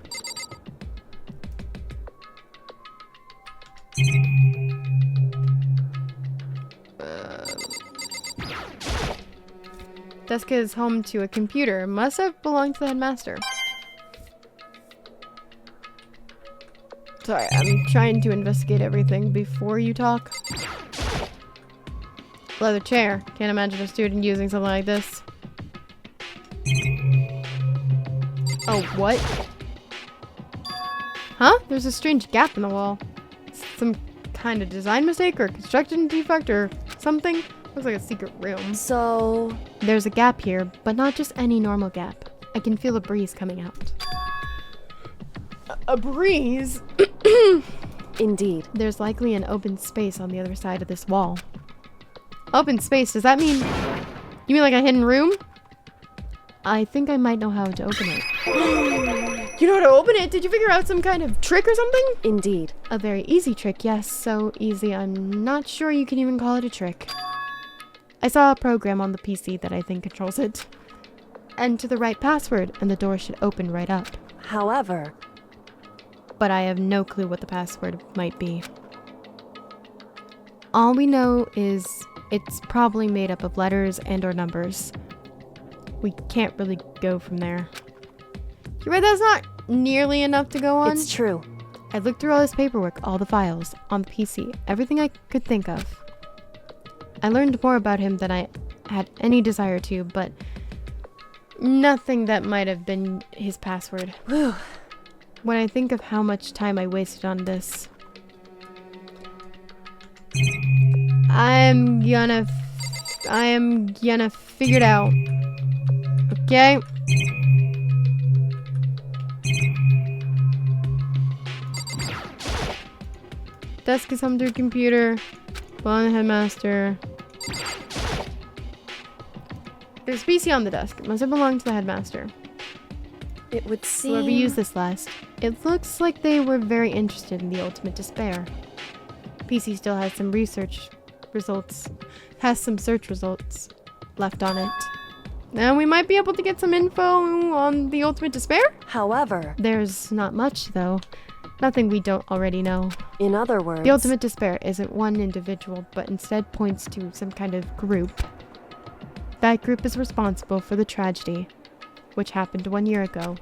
A: Desk is home to a computer. Must have belonged to the headmaster. Sorry, I'm trying to investigate everything before you talk. Leather chair. Can't imagine a student using something like this. Oh, what? Huh? There's a strange gap in the wall. Some kind of design mistake or construction defect or something? Looks like a secret room.
B: So...
A: There's a gap here, but not just any normal gap. I can feel a breeze coming out. A breeze?
B: Indeed.
A: There's likely an open space on the other side of this wall. Open space? Does that mean... You mean like a hidden room? I think I might know how to open it. You know how to open it? Did you figure out some kind of trick or something?
B: Indeed.
A: A very easy trick, yes. So easy, I'm not sure you can even call it a trick. I saw a program on the PC that I think controls it. Enter the right password, and the door should open right up.
B: However...
A: But I have no clue what the password might be. All we know is it's probably made up of letters and or numbers. We can't really go from there. You're right, that's not nearly enough to go on.
B: It's true.
A: I looked through all this paperwork, all the files, on the PC, everything I could think of. I learned more about him than I had any desire to, but nothing that might have been his password.
B: Whew.
A: When I think of how much time I wasted on this, I am gonna figure it out. Okay? Desk is home to a computer. Belong to the headmaster. There's a PC on the desk. It must have belonged to the headmaster.
B: It would seem...
A: Whoever used this last. It looks like they were very interested in the ultimate despair. PC still has some search results left on it. Now we might be able to get some info on the ultimate despair?
B: However...
A: There's not much, though. Nothing we don't already know.
B: In other words...
A: The ultimate despair isn't one individual, but instead points to some kind of group. That group is responsible for the tragedy, which happened 1 year ago.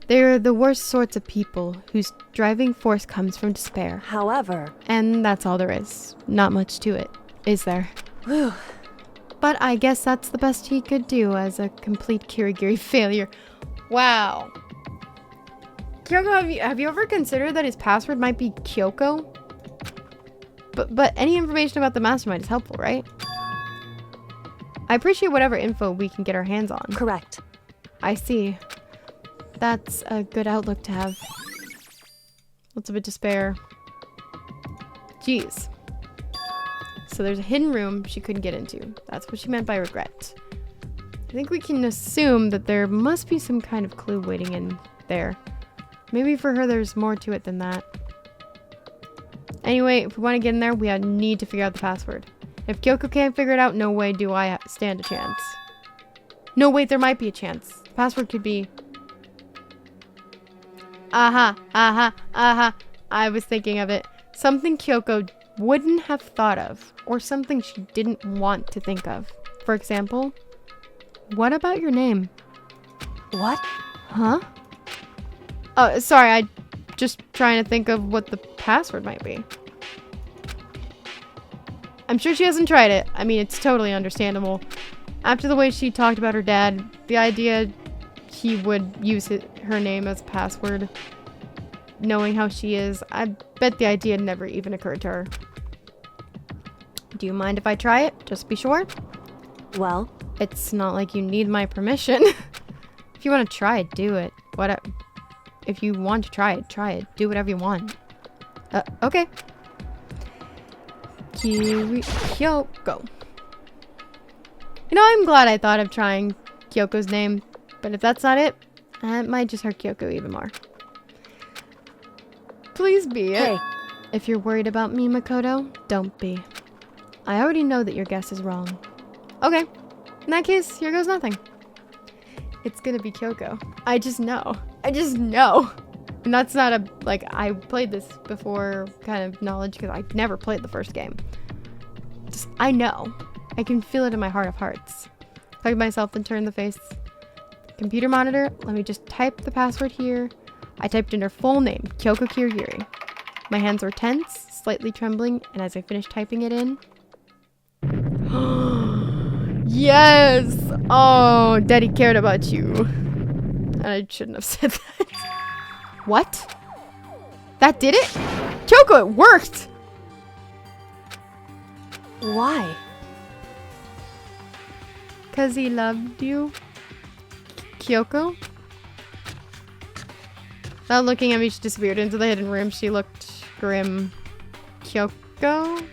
A: They're the worst sorts of people whose driving force comes from despair.
B: However...
A: And that's all there is. Not much to it, is there?
B: Whew.
A: But I guess that's the best he could do as a complete Kirigiri failure. Wow. Kyoko, have you ever considered that his password might be Kyoko? But any information about the mastermind is helpful, right? I appreciate whatever info we can get our hands on.
B: Correct.
A: I see. That's a good outlook to have. Lots of despair. Jeez. So there's a hidden room she couldn't get into. That's what she meant by regret. I think we can assume that there must be some kind of clue waiting in there. Maybe for her there's more to it than that. Anyway, if we want to get in there, we need to figure out the password. If Kyoko can't figure it out, no way do I stand a chance. No, wait, there might be a chance. The password could be... I was thinking of it. Something Kyoko wouldn't have thought of, or something she didn't want to think of. For example, what about your name?
B: What?
A: Huh? Oh, sorry, I just trying to think of what the password might be. I'm sure she hasn't tried it. I mean, it's totally understandable. After the way she talked about her dad, the idea he would use her name as a password, knowing how she is, I bet the idea never even occurred to her. Do you mind if I try it? Just be sure.
B: Well,
A: It's not like you need my permission. If you want to try it, do it. If you want to try it, try it. Do whatever you want. Okay. Kyoko. You know, I'm glad I thought of trying Kyoko's name, but if that's not it might just hurt Kyoko even more. Please be it.
B: hey,
A: If you're worried about me, Makoto, don't be. I already know that your guess is wrong. Okay. In that case, here goes nothing. It's gonna be Kyoko. I just know. I just know. And that's not I played this before kind of knowledge because I never played the first game. Just, I know. I can feel it in my heart of hearts. Plug myself and turn the face. Computer monitor, let me just type the password here. I typed in her full name, Kyoko Kirigiri. My hands were tense, slightly trembling, and as I finished typing it in... Yes! Oh, Daddy cared about you. And I shouldn't have said that. What? That did it? Kyoko, it worked!
B: why?
A: 'Cause he loved you? Kyoko? Without looking at me, she disappeared into the hidden room. She looked grim. Kyoko?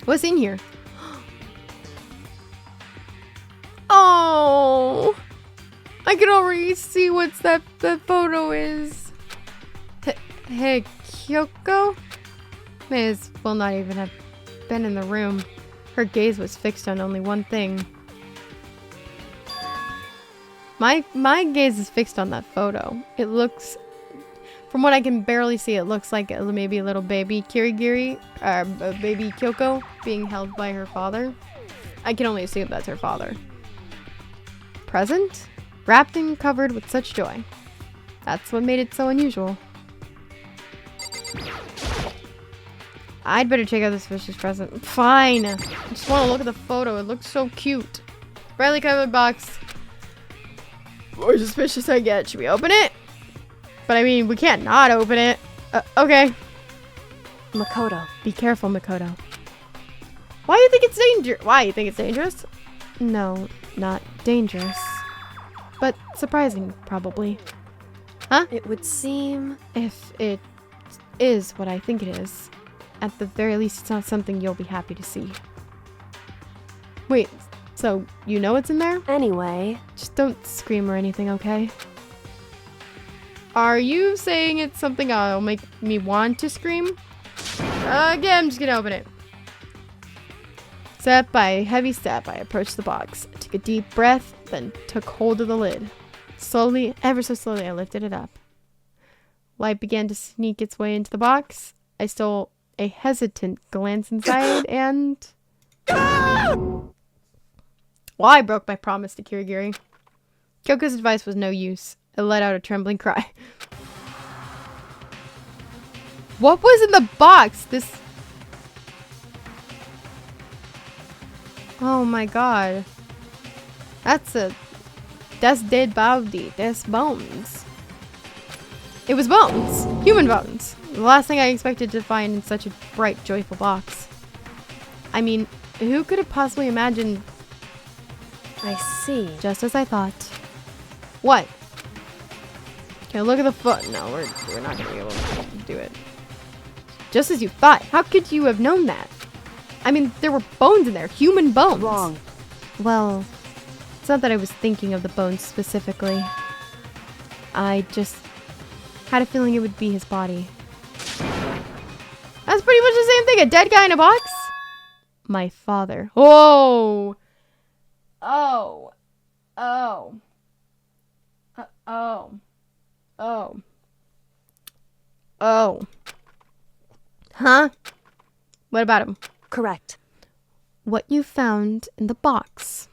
A: What's in here? Oh! I can already see what's that photo is. Hey, Kyoko? May as well not even have been in the room. Her gaze was fixed on only one thing. My gaze is fixed on that photo. It looks, from what I can barely see, it looks like maybe a little baby Kirigiri, baby Kyoko being held by her father. I can only assume that's her father. Present? Wrapped and covered with such joy. That's what made it so unusual. I'd better check out this suspicious present. Fine. I just want to look at the photo. It looks so cute. Brightly covered box. More suspicious I get. Should we open it? But I mean, we can't not open it. Okay.
B: Makoto.
A: Be careful, Makoto. Why do you think it's dangerous? Why? You think it's dangerous? No, not dangerous. But surprising, probably. Huh?
B: It would seem...
A: If it is what I think it is, at the very least, it's not something you'll be happy to see. Wait, so you know what's in there?
B: Anyway,
A: Just don't scream or anything, okay? Are you saying it's something that'll make me want to scream? Again, I'm just gonna open it. Step by heavy step, I approached the box. I took a deep breath, then took hold of the lid. Slowly, ever so slowly, I lifted it up. Light began to sneak its way into the box. I stole a hesitant glance inside and... Well, I broke my promise to Kirigiri. Kyoko's advice was no use. It let out a trembling cry. What was in the box? This... Oh my god. That's dead body. That's bones. It was bones. Human bones. The last thing I expected to find in such a bright, joyful box. I mean, who could have possibly imagined...
B: I see.
A: Just as I thought. What? Okay, look at the foot. No, we're not gonna be able to do it. Just as you thought. How could you have known that? I mean, there were bones in there. Human bones.
B: Wrong.
A: Well, it's not that I was thinking of the bones specifically. I just had a feeling it would be his body. That's pretty much the same thing. A dead guy in a box? My father. Oh! Oh. Oh. Oh. Oh. Oh. Huh? What about him?
B: Correct.
A: What you found in the box.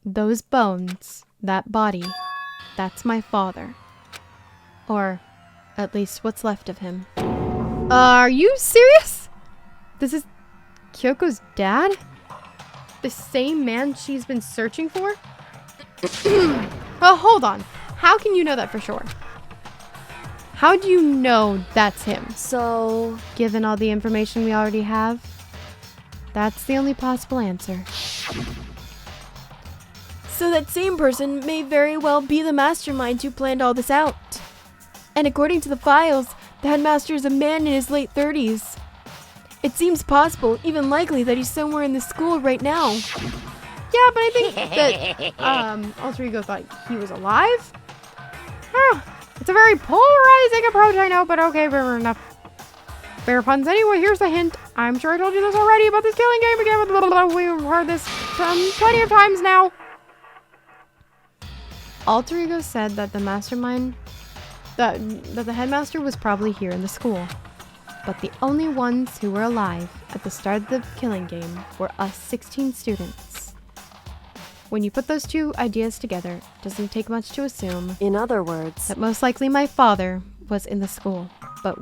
A: Those bones, that body, that's my father. Or at least what's left of him. Are you serious? This is Kyoko's dad? The same man she's been searching for? Oh, hold on. How can you know that for sure? How do you know that's him?
B: So,
A: Given all the information we already have, that's the only possible answer. So that same person may very well be the mastermind who planned all this out. And according to the files, the headmaster is a man in his late 30s. It seems possible, even likely, that he's somewhere in the school right now. Yeah, but I think that Alter Ego thought he was alive? Huh. It's a very polarizing approach, I know, but okay, fair enough. Fair puns. Anyway, here's a hint. I'm sure I told you this already about this killing game again. Blah, blah, blah. We've heard this plenty of times now. Alter Ego said that the mastermind, that the headmaster was probably here in the school. But the only ones who were alive at the start of the killing game were us 16 students. When you put those two ideas together, it doesn't take much to assume
B: in other words,
A: that most likely my father was in the school, but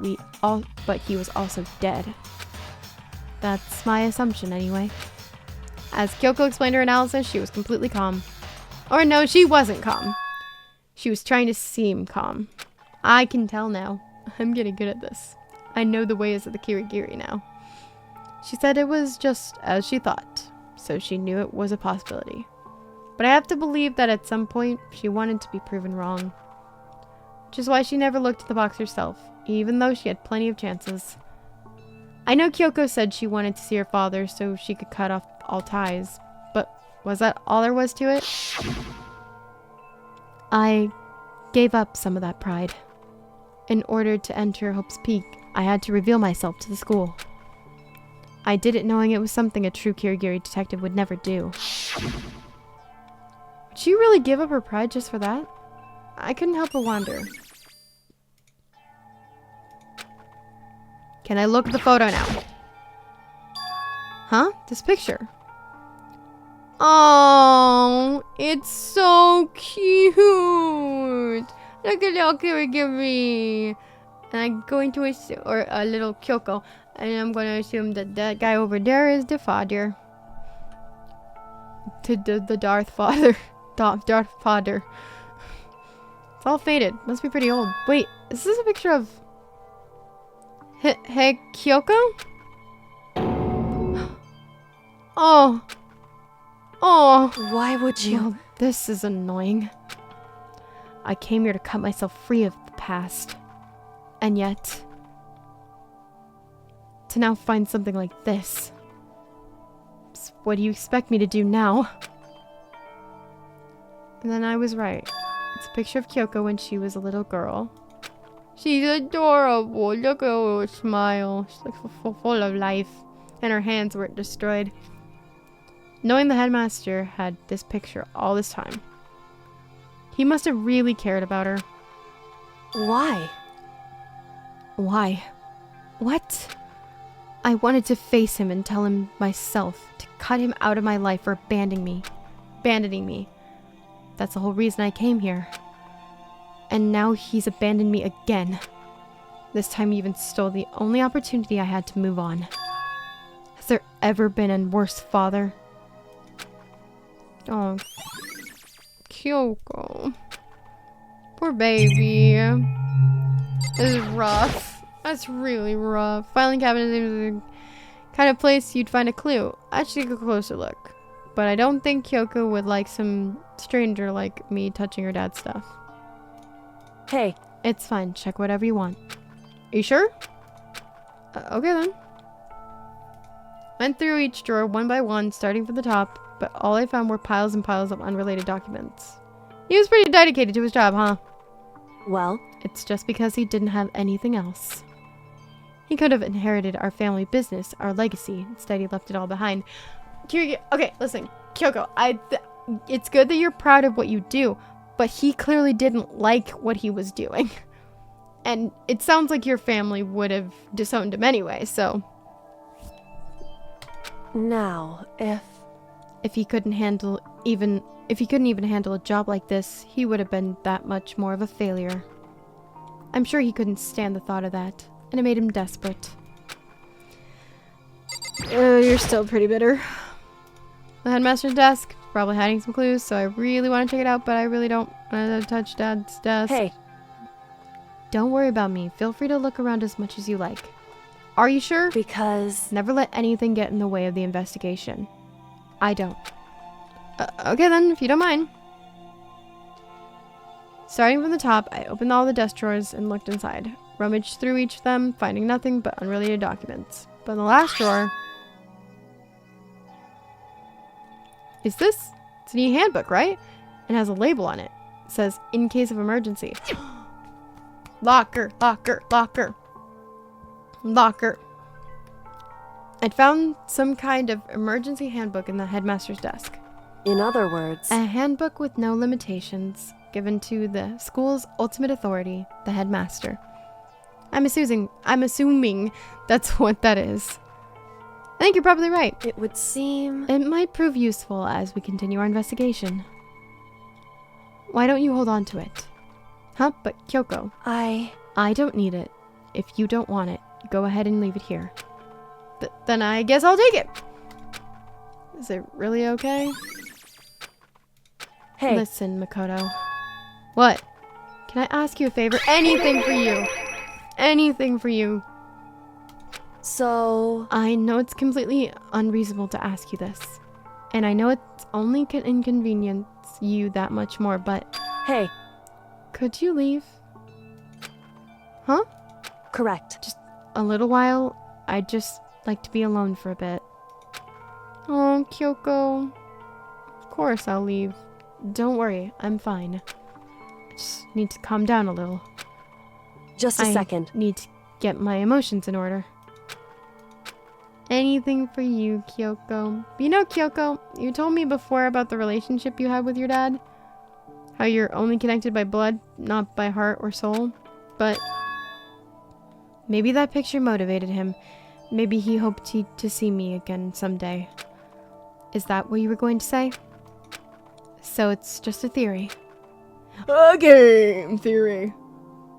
A: he was also dead. That's my assumption anyway. As Kyoko explained her analysis, she was completely calm. Or no, she wasn't calm. She was trying to seem calm. I can tell now. I'm getting good at this. I know the ways of the Kirigiri now. She said it was just as she thought, so she knew it was a possibility. But I have to believe that at some point, she wanted to be proven wrong. Which is why she never looked at the box herself, even though she had plenty of chances. I know Kyoko said she wanted to see her father so she could cut off all ties, but was that all there was to it? I gave up some of that pride. In order to enter Hope's Peak, I had to reveal myself to the school. I did it knowing it was something a true Kirigiri detective would never do. Would she really give up her pride just for that? I couldn't help but wonder. Can I look at the photo now? Huh? This picture. Oh, it's so cute. Look at little Kirigiri. And I'm going to assume, or a little Kyoko, and I'm going to assume that that guy over there is the father. The Darth father. Darth father. It's all faded. Must be pretty old. Wait, is this a picture of Hey, Kyoko? Oh. Oh.
B: Why would you?
A: Well, this is annoying. I came here to cut myself free of the past. And yet, to now find something like this. So what do you expect me to do now? And then I was right. It's a picture of Kyoko when she was a little girl. She's adorable. Look at her little smile. She's like full of life. And her hands weren't destroyed. Knowing the headmaster had this picture all this time, he must have really cared about her.
B: Why?
A: Why? What? I wanted to face him and tell him myself to cut him out of my life for abandoning me. That's the whole reason I came here. And now he's abandoned me again. This time he even stole the only opportunity I had to move on. Has there ever been a worse father? Oh, Kyoko. Poor baby. This is rough. That's really rough. Filing cabinet is the kind of place you'd find a clue. I should take a closer look. But I don't think Kyoko would like some stranger like me touching her dad's stuff.
B: Hey.
A: It's fine. Check whatever you want. Are you sure? Okay then. Went through each drawer one by one, starting from the top, but all I found were piles and piles of unrelated documents. He was pretty dedicated to his job, huh?
B: Well?
A: It's just because he didn't have anything else. He could have inherited our family business, our legacy. Instead, he left it all behind. Okay, listen, Kyoko, it's good that you're proud of what you do, but he clearly didn't like what he was doing. And it sounds like your family would have disowned him anyway, so
B: Now,
A: if he couldn't even handle a job like this, he would have been that much more of a failure. I'm sure he couldn't stand the thought of that, and it made him desperate. You're still pretty bitter. The headmaster's desk, probably hiding some clues, so I really want to check it out, but I really don't want to touch Dad's desk.
B: hey,
A: Don't worry about me. Feel free to look around as much as you like. Are you sure?
B: because
A: Never let anything get in the way of the investigation. I don't. Okay then, if you don't mind. Starting from the top, I opened all the desk drawers and looked inside. Rummaged through each of them, finding nothing but unrelated documents. But in the last drawer... Is this? It's an e-handbook, right? It has a label on it. It says, in case of emergency. Locker, locker, locker. Locker. I'd found some kind of emergency handbook in the headmaster's desk.
B: in other words,
A: A handbook with no limitations, given to the school's ultimate authority, the headmaster. I'm assuming that's what that is. I think you're probably right.
B: it would seem...
A: It might prove useful as we continue our investigation. Why don't you hold on to it? Huh? But Kyoko, I don't need it. If you don't want it, go ahead and leave it here. Then I guess I'll take it. Is it really okay?
B: Hey,
A: Listen, Makoto. What? Can I ask you a favor? Anything for you. Anything for you.
B: so...
A: I know it's completely unreasonable to ask you this. And I know it's only can inconvenience you that much more, but
B: Hey,
A: could you leave? Huh?
B: correct.
A: Just a little while. I'd just like to be alone for a bit. Oh, Kyoko. Of course I'll leave. Don't worry, I'm fine. I just need to calm down a little.
B: Just a second.
A: Need to get my emotions in order. Anything for you, Kyoko. You know, Kyoko, you told me before about the relationship you had with your dad. How you're only connected by blood, not by heart or soul. But maybe that picture motivated him. Maybe he hoped to see me again someday. Is that what you were going to say? So it's just a theory. A game theory.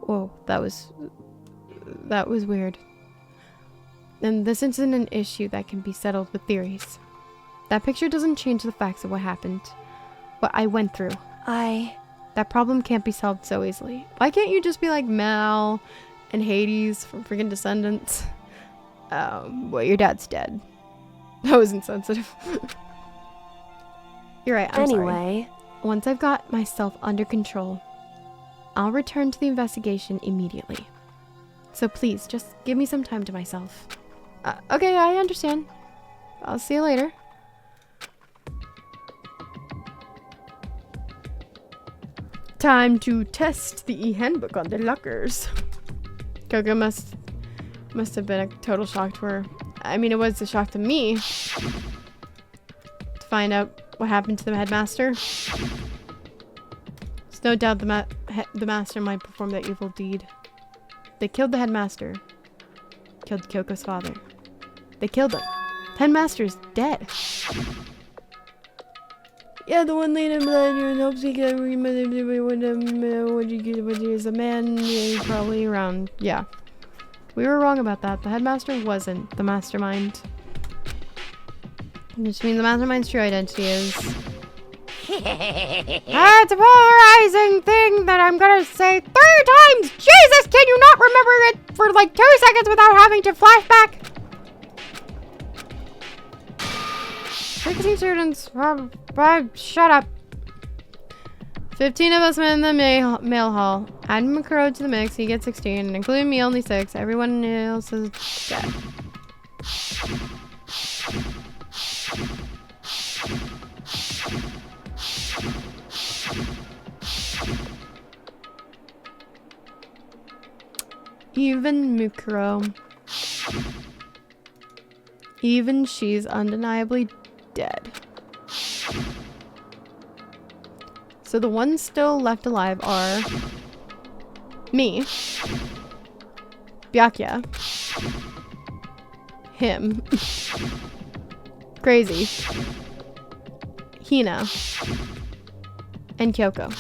A: Whoa, that was weird. And this isn't an issue that can be settled with theories. That picture doesn't change the facts of what happened. What I went through. That problem can't be solved so easily. Why can't you just be like Mal and Hades from freaking Descendants? Well, your dad's dead. That was insensitive. You're right, I'm sorry.
B: Anyway,
A: Once I've got myself under control, I'll return to the investigation immediately. So please, just give me some time to myself. Okay, I understand. I'll see you later. Time to test the e-handbook on the lockers. Coco must have been a total shock to her. I mean, it was a shock to me. To find out what happened to the headmaster. There's no doubt the master might perform that evil deed. They killed the headmaster. Killed Kyoko's father. They killed him. The headmaster's dead. Yeah, the one leader in hopes he could when he is a man, he's probably around. Yeah. We were wrong about that. The headmaster wasn't the mastermind. Which means the mastermind's true identity is... That's a polarizing thing that I'm gonna say 3 times! Jesus, can you not remember it for like 2 seconds without having to flashback? 16 students, shut up. 15 of us in the mail hall. Add Mukuro to the mix, he gets 16, and including me, only 6. Everyone else is dead. Even Mukuro. Even she's undeniably dead. So the ones still left alive are Me. Byakuya. Him. Crazy. Hina. And Kyoko.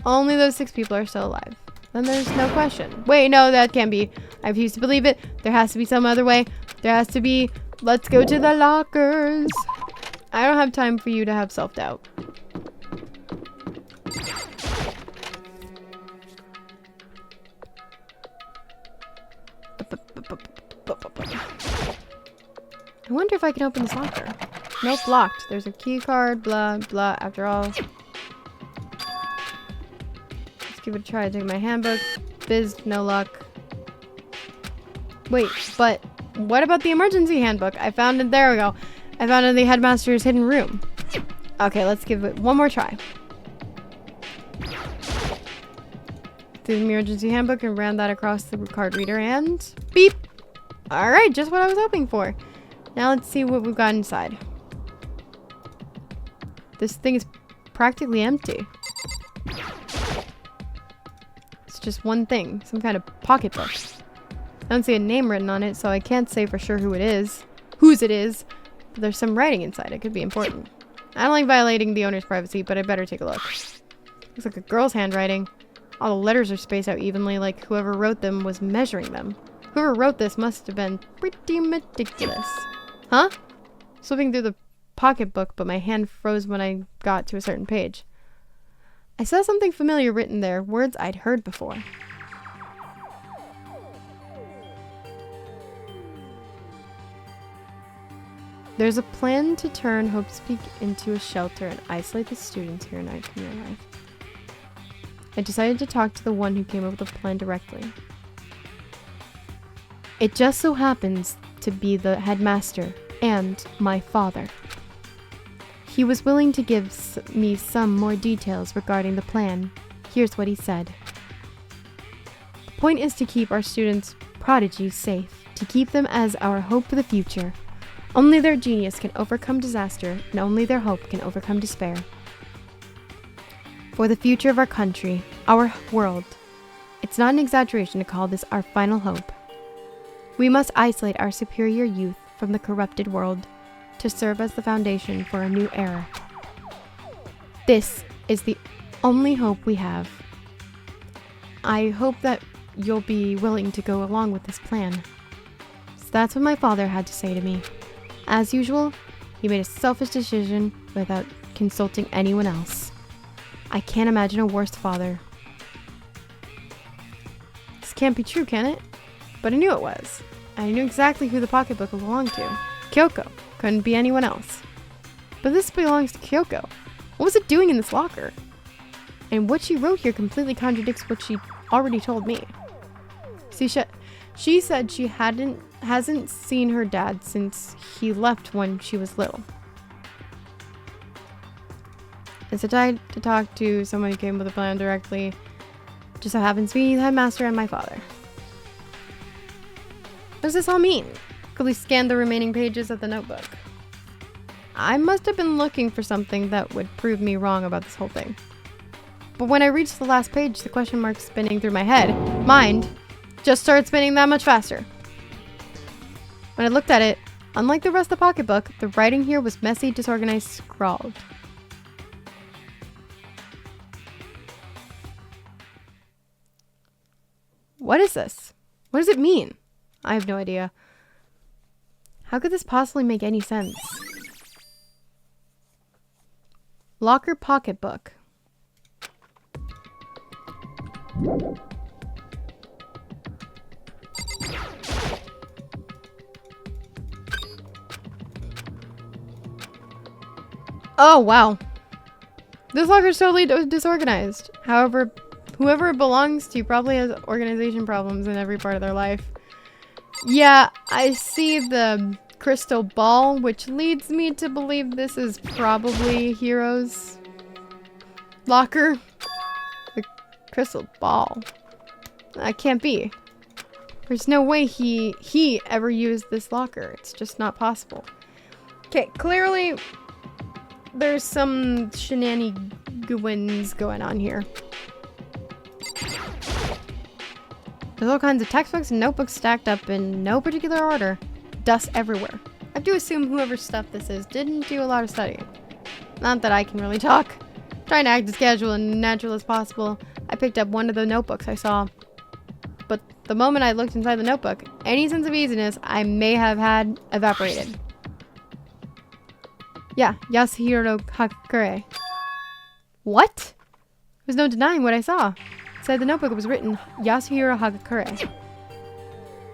A: Only those 6 people are still alive. Then there's no question. Wait, no, that can't be. I refuse to believe it. There has to be some other way. There has to be. Let's go to the lockers. I don't have time for you to have self-doubt. I wonder if I can open this locker. Nope, locked. There's a key card, blah, blah. After all. Let's give it a try. Take my handbook. Biz, no luck. Wait, but what about the emergency handbook? I found it. There we go. I found it in the headmaster's hidden room. Okay, let's give it one more try. Through the emergency handbook and ran that across the card reader and beep. Alright, just what I was hoping for. Now let's see what we've got inside. This thing is practically empty. It's just one thing, some kind of pocketbook. I don't see a name written on it, so I can't say for sure who it is. Whose it is. But there's some writing inside. It could be important. I don't like violating the owner's privacy, but I better take a look. Looks like a girl's handwriting. All the letters are spaced out evenly, like whoever wrote them was measuring them. Whoever wrote this must have been pretty meticulous. Huh? Flipping through the pocketbook, but my hand froze when I got to a certain page. I saw something familiar written there, words I'd heard before. There's a plan to turn Hope's Peak into a shelter and isolate the students here in our community life. I decided to talk to the one who came up with the plan directly. It just so happens to be the headmaster and my father. He was willing to give me some more details regarding the plan. Here's what he said. The point is to keep our students' prodigies safe, to keep them as our hope for the future. Only their genius can overcome disaster, and only their hope can overcome despair. For the future of our country, our world, it's not an exaggeration to call this our final hope. We must isolate our superior youth from the corrupted world to serve as the foundation for a new era. This is the only hope we have. I hope that you'll be willing to go along with this plan. So that's what my father had to say to me. As usual, he made a selfish decision without consulting anyone else. I can't imagine a worse father. This can't be true, can it? But I knew it was. I knew exactly who the pocketbook belonged to. Kyoko. Couldn't be anyone else. But this belongs to Kyoko. What was it doing in this locker? And what she wrote here completely contradicts what she already told me. See, she said she hasn't seen her dad since he left when she was little. It's a time to talk to someone who came with a plan directly. Just so happens to be the headmaster and my father. What does this all mean? Quickly scanned the remaining pages of the notebook. I must have been looking for something that would prove me wrong about this whole thing. But when I reached the last page, the question mark spinning through my mind just started spinning that much faster. When I looked at it, unlike the rest of the pocketbook, the writing here was messy, disorganized, scrawled. What is this? What does it mean? I have no idea. How could this possibly make any sense? Locker pocketbook. Oh, wow. This locker is totally disorganized. However, whoever it belongs to probably has organization problems in every part of their life. Yeah, I see the crystal ball, which leads me to believe this is probably Hiro's locker. The crystal ball. That can't be. There's no way he ever used this locker. It's just not possible. Okay, clearly there's some shenanigans going on here. There's all kinds of textbooks and notebooks stacked up in no particular order. Dust everywhere. I have to assume whoever's stuff this is didn't do a lot of studying. Not that I can really talk. Trying to act as casual and natural as possible, I picked up one of the notebooks I saw. But the moment I looked inside the notebook, any sense of easiness I may have had evaporated. Yeah, Yasuhiro Hakure. What? There's no denying what I saw. Inside the notebook it was written Yasuhiro Hagakure.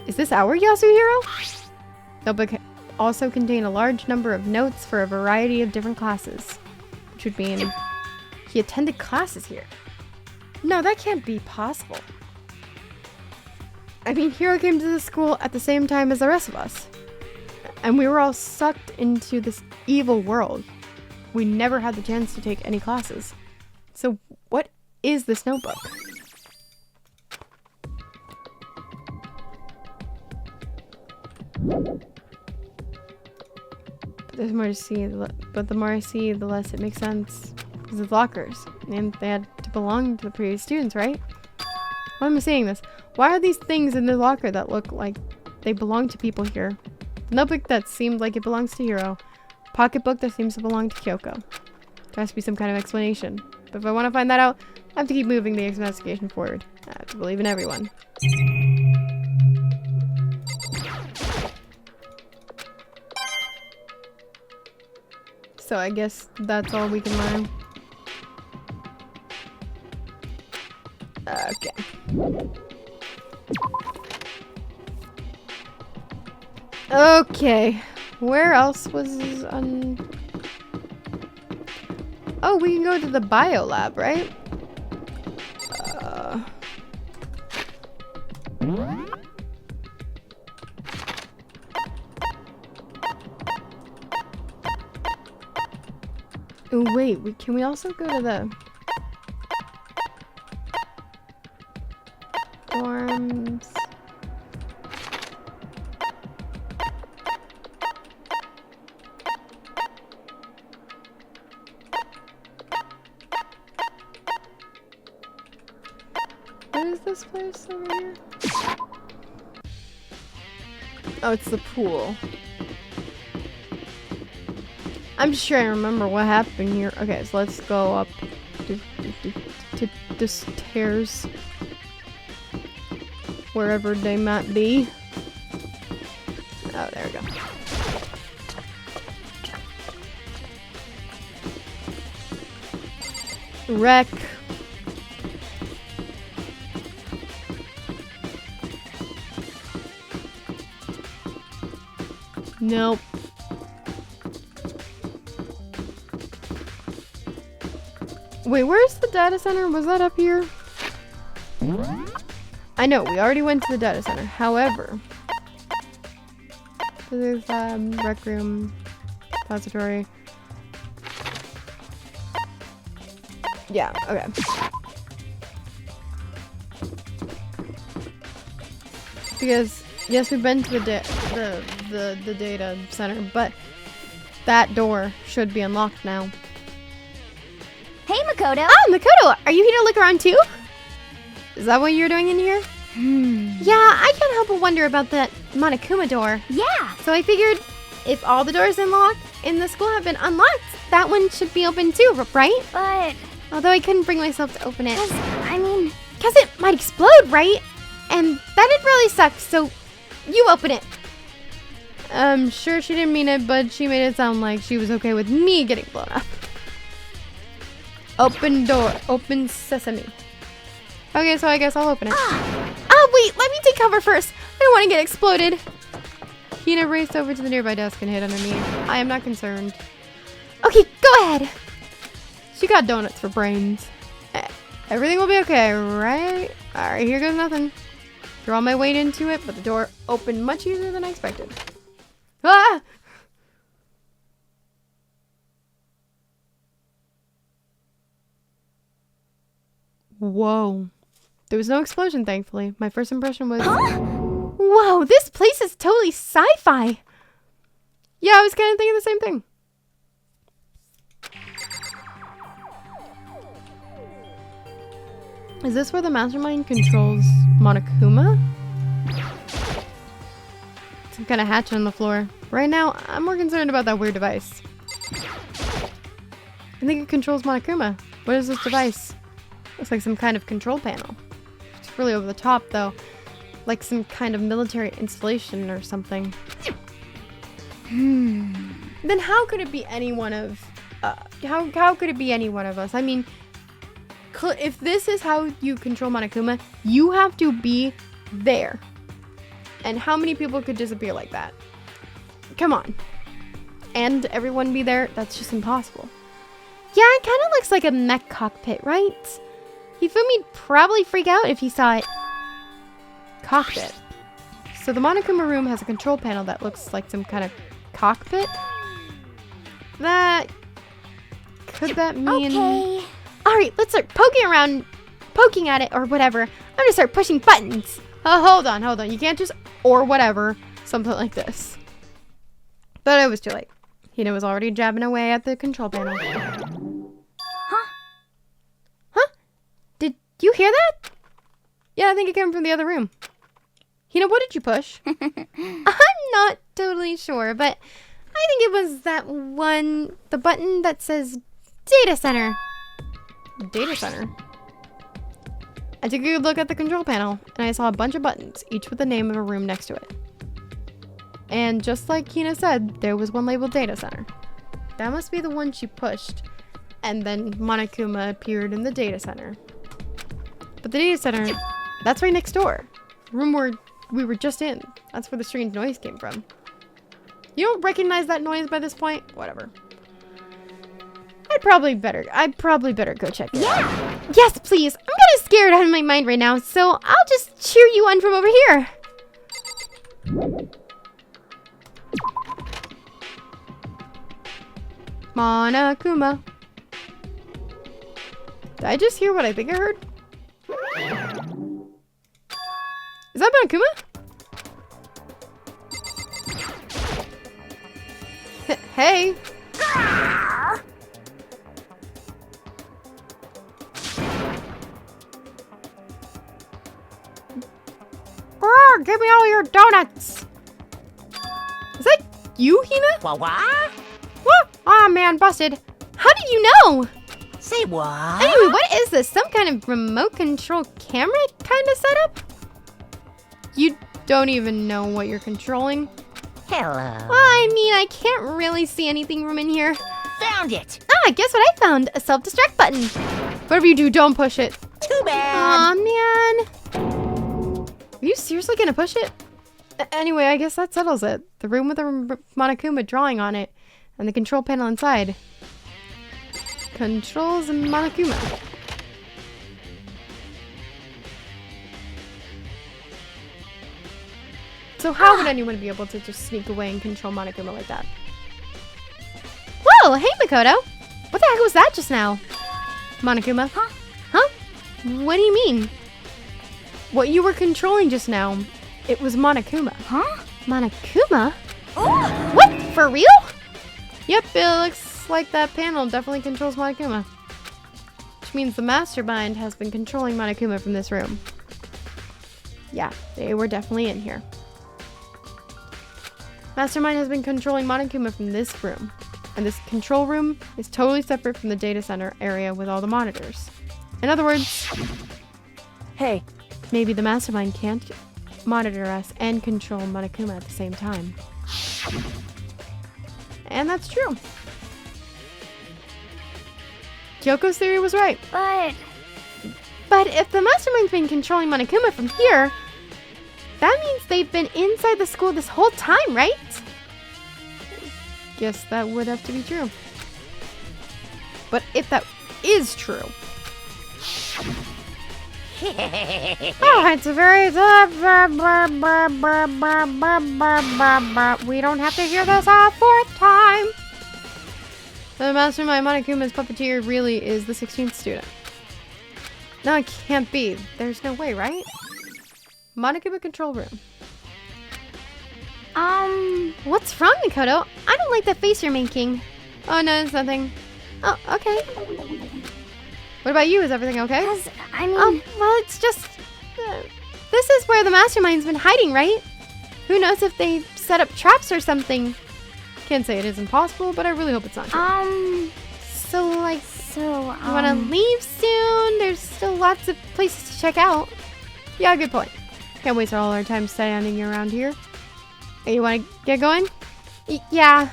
A: Is this our Yasuhiro? Notebook also contained a large number of notes for a variety of different classes, which would mean he attended classes here. No, that can't be possible. I mean, Hiro came to the school at the same time as the rest of us, and we were all sucked into this evil world. We never had the chance to take any classes. So what is this notebook? There's more to see, but the more I see, the less it makes sense. Because it's lockers, and they had to belong to the previous students, right? Why am I saying this? Why are these things in the locker that look like they belong to people here? The notebook that seemed like it belongs to Hiro. Pocketbook that seems to belong to Kyoko. There has to be some kind of explanation. But if I want to find that out, I have to keep moving the investigation forward. I have to believe in everyone. So I guess that's all we can learn. Okay. Okay. Where else was Oh, we can go to the bio lab, right? Oh wait, can we also go to the dorms? What is this place over here? Oh, it's the pool. I'm sure I remember what happened here. Okay, so let's go up to the stairs. Wherever they might be. Oh, there we go. Wreck. Nope. Wait, where's the data center? Was that up here? I know, we already went to the data center. However, there's rec room, repository. Yeah, okay. Because yes, we've been to the data center, but that door should be unlocked now.
E: Hey, Makoto!
A: Oh, Mukuro! Are you here to look around too? Is that what you're doing in here? Yeah, I can't help but wonder about that Monokuma door.
E: Yeah!
A: So I figured if all the doors in the school have been unlocked, that one should be open too, right?
E: But...
A: Although I couldn't bring myself to open it. Because it might explode, right? And that'd really suck, so you open it. I'm sure she didn't mean it, but she made it sound like she was okay with me getting blown up. Open door. Open sesame. Okay, so I guess I'll open it. Wait, let me take cover first. I don't want to get exploded. Hina raced over to the nearby desk and hid underneath. I am not concerned. Okay, go ahead. She got donuts for brains. Everything will be okay, right? Alright, here goes nothing. Threw all my weight into it, but the door opened much easier than I expected. Ah! Whoa. There was no explosion, thankfully. My first impression was... Huh? Whoa, this place is totally sci-fi. Yeah, I was kind of thinking the same thing. Is this where the mastermind controls Monokuma? Some kind of hatch on the floor. Right now, I'm more concerned about that weird device. I think it controls Monokuma. What is this device? Looks like some kind of control panel. It's really over the top, though. Like some kind of military installation or something. Then how could it be any one of... how could it be any one of us? I mean, if this is how you control Monokuma, you have to be there. And how many people could disappear like that? Come on. And everyone be there? That's just impossible. Yeah, it kind of looks like a mech cockpit, right? Hifumi'd probably freak out if he saw it. Cockpit. So the Monokuma room has a control panel that looks like some kind of cockpit? Could that mean...
E: Okay.
A: Alright, let's start poking at it, or whatever. I'm gonna start pushing buttons. Oh, hold on. You can't just, or whatever, something like this. But it was too late. Hina was already jabbing away at the control panel. Huh? Did you hear that? Yeah, I think it came from the other room. Hina, what did you push? I'm not totally sure, but I think it was that one, the button that says Data Center. Data Center? I took a good look at the control panel, and I saw a bunch of buttons, each with the name of a room next to it. And just like Hina said, there was one labeled Data Center. That must be the one she pushed, and then Monokuma appeared in the Data Center. But the Data Center, that's right next door. The room where we were just in. That's where the strange noise came from. You don't recognize that noise by this point? Whatever. I'd probably better go check it out. Yes, please. I'm kind of scared out of my mind right now, so I'll just cheer you on from over here. Monokuma. Did I just hear what I think I heard? Is that Monokuma? Hey. Give me all your donuts. Is that you, Hina?
H: What?
A: What? Ah, man, busted. How did you know?
H: Say what?
A: Anyway, what is this? Some kind of remote control camera kind of setup? You don't even know what you're controlling?
H: Hello.
A: Well, I mean, I can't really see anything from in here.
H: Found it.
A: Ah, guess what I found? A self-destruct button. Whatever you do, don't push it.
H: Too bad.
A: Aw, man. Are you seriously gonna push it? Anyway, I guess that settles it. The room with the Monokuma drawing on it, and the control panel inside. Controls Monokuma. So how would anyone be able to just sneak away and control Monokuma like that? Whoa, hey Mikoto! What the heck was that just now? Monokuma? Huh? What do you mean? What you were controlling just now, it was Monokuma.
E: Huh?
A: Monokuma? What? For real? Yep, it looks like that panel definitely controls Monokuma. Which means the mastermind has been controlling Monokuma from this room. Yeah, they were definitely in here. Mastermind has been controlling Monokuma from this room. And this control room is totally separate from the data center area with all the monitors. In other words,
B: Hey,
A: maybe the mastermind can't monitor us and control Monokuma at the same time. And that's true. Kyoko's theory was right. But if the mastermind's been controlling Monokuma from here, that means they've been inside the school this whole time, right? Guess that would have to be true. But if that is true... Oh, it's a very... We don't have to hear this a fourth time. The mastermind Monokuma's puppeteer really is the 16th student. No, it can't be. There's no way, right? Monokuma control room. What's wrong, Mikoto? I don't like that face you're making. Oh, no, it's nothing. Oh, okay. What about you? Is everything okay?
E: I mean,
D: Well, it's just... this is where the mastermind's been hiding, right? Who knows if they set up traps or something. Can't say it is impossible, but I really hope it's not true. So, like, you want to leave soon? There's still lots of places to check out. Yeah, good point. Can't waste all our time standing around here. Hey, you want to get going? Yeah.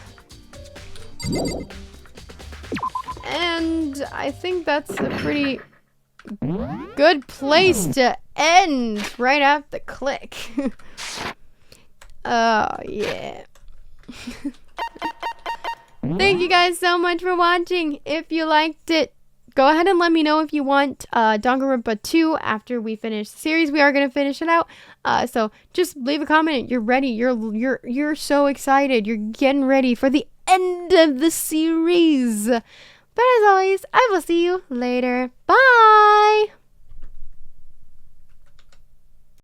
D: And I think that's a pretty good place to end right at the click. Oh, yeah. Thank you guys so much for watching. If you liked it, go ahead and let me know if you want Danganronpa 2 after we finish the series. We are going to finish it out. So just leave a comment. You're ready. You're so excited. You're getting ready for the end of the series. But as always, I will see you later. Bye!